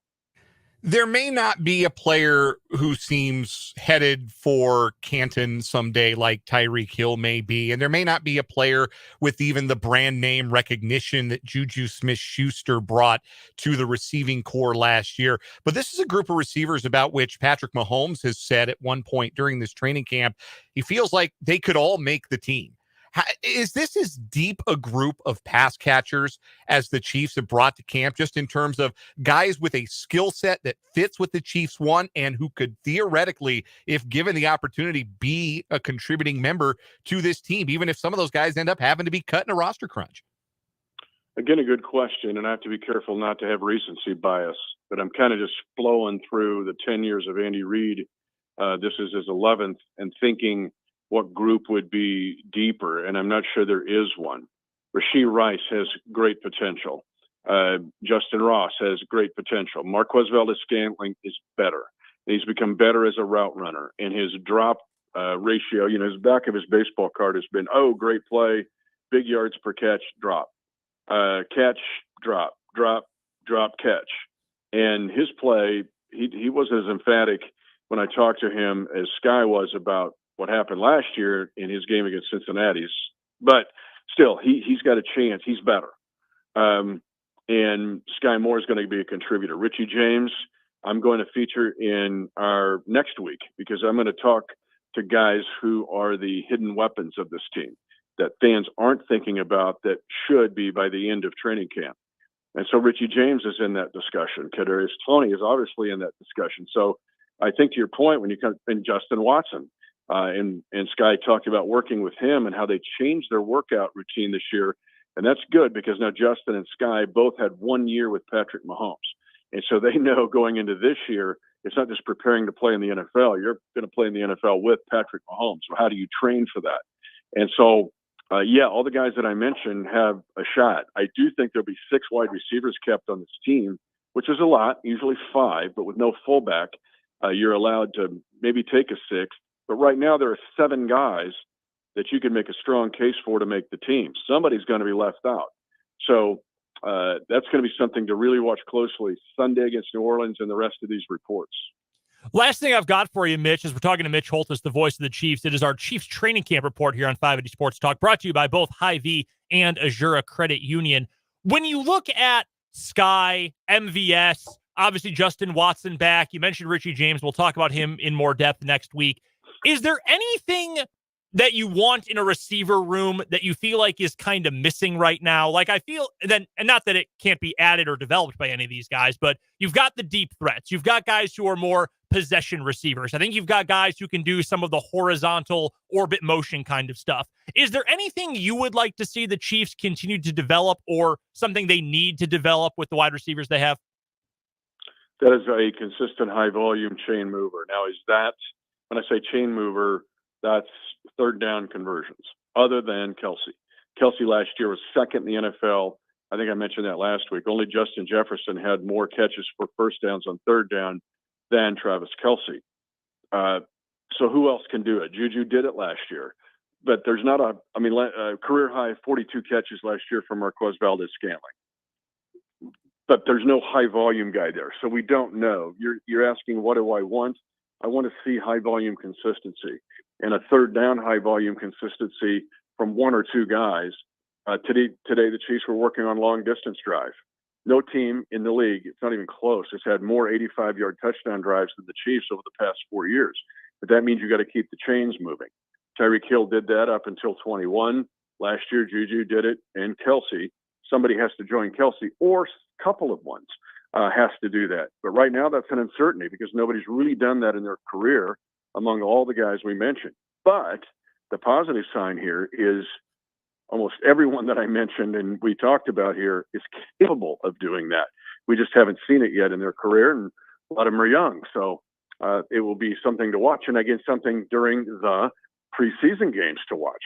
There may not be a player who seems headed for Canton someday like Tyreek Hill may be, and there may not be a player with even the brand name recognition that Juju Smith-Schuster brought to the receiving core last year. But this is a group of receivers about which Patrick Mahomes has said at one point during this training camp, he feels like they could all make the team. Is this as deep a group of pass catchers as the Chiefs have brought to camp, just in terms of guys with a skill set that fits what the Chiefs want and who could theoretically, if given the opportunity, be a contributing member to this team, even if some of those guys end up having to be cut in a roster crunch? Again, a good question, and I have to be careful not to have recency bias, but I'm kind of just flowing through the 10 years of Andy Reid. This is his 11th, and thinking what group would be deeper, and I'm not sure there is one. Rashee Rice has great potential. Justin Ross has great potential. Marquez Valdes-Scantling is better. He's become better as a route runner, and his drop ratio, his back of his baseball card has been, great play, big yards per catch, drop. Catch, drop, catch. And his play, he wasn't as emphatic when I talked to him as Sky was about what happened last year in his game against Cincinnati's, but still, he's got a chance. He's better. And Sky Moore is going to be a contributor. Richie James, I'm going to feature in our next week because I'm going to talk to guys who are the hidden weapons of this team that fans aren't thinking about that should be by the end of training camp. And so Richie James is in that discussion. Kadarius Toney is obviously in that discussion. So I think to your point, when you come in Justin Watson, and Sky talked about working with him and how they changed their workout routine this year. And that's good because now Justin and Sky both had 1 year with Patrick Mahomes. And so they know going into this year, it's not just preparing to play in the NFL. You're going to play in the NFL with Patrick Mahomes. So how do you train for that? And so, all the guys that I mentioned have a shot. I do think there'll be 6 wide receivers kept on this team, which is a lot, usually 5, but with no fullback, you're allowed to maybe take a 6th. But right now there are 7 guys that you can make a strong case for to make the team. Somebody's going to be left out. So that's going to be something to really watch closely Sunday against New Orleans and the rest of these reports. Last thing I've got for you, Mitch, is we're talking to Mitch Holthus, the voice of the Chiefs. It is our Chiefs training camp report here on 580 Sports Talk, brought to you by both Hy-Vee and Azura Credit Union. When you look at Sky, MVS, obviously Justin Watson back, you mentioned Richie James. We'll talk about him in more depth next week. Is there anything that you want in a receiver room that you feel like is kind of missing right now? Like, I feel then, and not that it can't be added or developed by any of these guys, but you've got the deep threats. You've got guys who are more possession receivers. I think you've got guys who can do some of the horizontal orbit motion kind of stuff. Is there anything you would like to see the Chiefs continue to develop, or something they need to develop with the wide receivers they have? That is a consistent high volume chain mover. Now, is that, when I say chain mover, that's third down conversions, other than Kelsey. Kelsey last year was second in the NFL. I think I mentioned that last week. Only Justin Jefferson had more catches for first downs on third down than Travis Kelsey. So who else can do it? Juju did it last year. But there's not a career high 42 catches last year from Marquez Valdez-Scantling. But there's no high volume guy there. So we don't know. You're asking, what do I want? I want to see high volume consistency and a third down high volume consistency from one or two guys. Today the Chiefs were working on long distance drive. No team in the league, it's not even close, has had more 85-yard touchdown drives than the Chiefs over the past 4 years. But that means you got to keep the chains moving. Tyreek Hill did that up until 21. Last year, Juju did it, and Kelsey. Somebody has to join Kelsey, or a couple of ones has to do that. But right now, that's an uncertainty because nobody's really done that in their career among all the guys we mentioned. But the positive sign here is almost everyone that I mentioned and we talked about here is capable of doing that. We just haven't seen it yet in their career, and a lot of them are young. So it will be something to watch, and again, something during the preseason games to watch.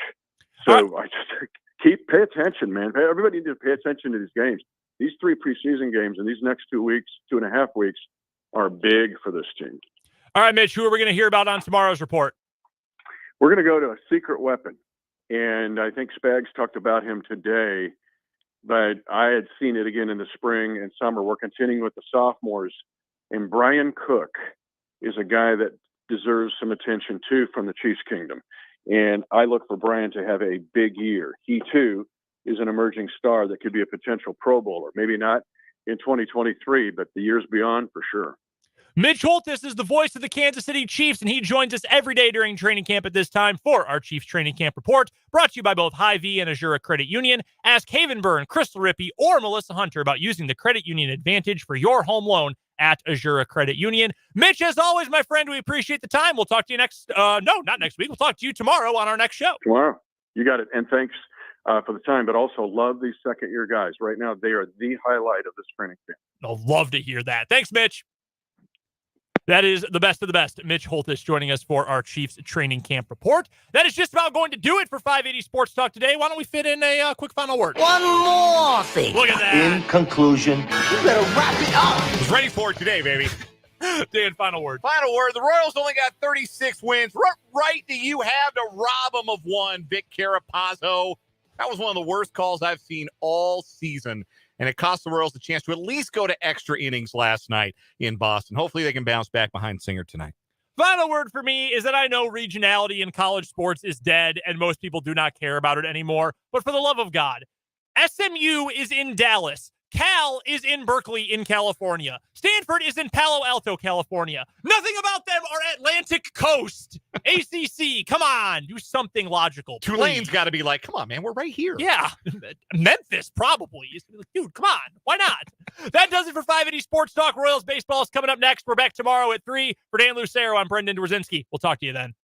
So I just pay attention, man. Everybody needs to pay attention to these games. These 3 preseason games and these next 2 weeks, 2.5 weeks, are big for this team. All right, Mitch, who are we going to hear about on tomorrow's report? We're going to go to a secret weapon. And I think Spags talked about him today, but I had seen it again in the spring and summer. We're continuing with the sophomores. And Brian Cook is a guy that deserves some attention, too, from the Chiefs Kingdom. And I look for Brian to have a big year. He, too, is an emerging star that could be a potential Pro Bowler. Maybe not in 2023, but the years beyond for sure. Mitch Holthus is the voice of the Kansas City Chiefs, and he joins us every day during training camp at this time for our Chiefs Training Camp Report, brought to you by both Hy-Vee and Azura Credit Union. Ask Havenburn, Chris Larippi, or Melissa Hunter about using the Credit Union Advantage for your home loan at Azura Credit Union. Mitch, as always, my friend, we appreciate the time. We'll talk to you not next week. We'll talk to you tomorrow on our next show. Tomorrow. You got it. And thanks for the time, but also love these second-year guys. Right now, they are the highlight of this training camp. I'll love to hear that. Thanks, Mitch. That is the best of the best. Mitch Holthus joining us for our Chiefs Training Camp Report. That is just about going to do it for 580 Sports Talk today. Why don't we fit in a quick final word? One more thing. Look at that. In conclusion, you better wrap it up. Was ready for it today, baby. Dan, final word. Final word. The Royals only got 36 wins. What right do you have to rob them of one, Vic Carapazzo? That was one of the worst calls I've seen all season. And it cost the Royals the chance to at least go to extra innings last night in Boston. Hopefully they can bounce back behind Singer tonight. Final word for me is that I know regionality in college sports is dead and most people do not care about it anymore. But for the love of God, SMU is in Dallas. Cal is in Berkeley in California. Stanford is in Palo Alto, California. Nothing about them are Atlantic Coast. ACC, come on, do something logical. Tulane's got to be like, come on, man, we're right here. Yeah, Memphis probably. Dude, come on, why not? That does it for 580 Sports Talk. Royals baseball is coming up next. We're back tomorrow at 3. For Dan Lucero, I'm Brendan Dworzinski. We'll talk to you then.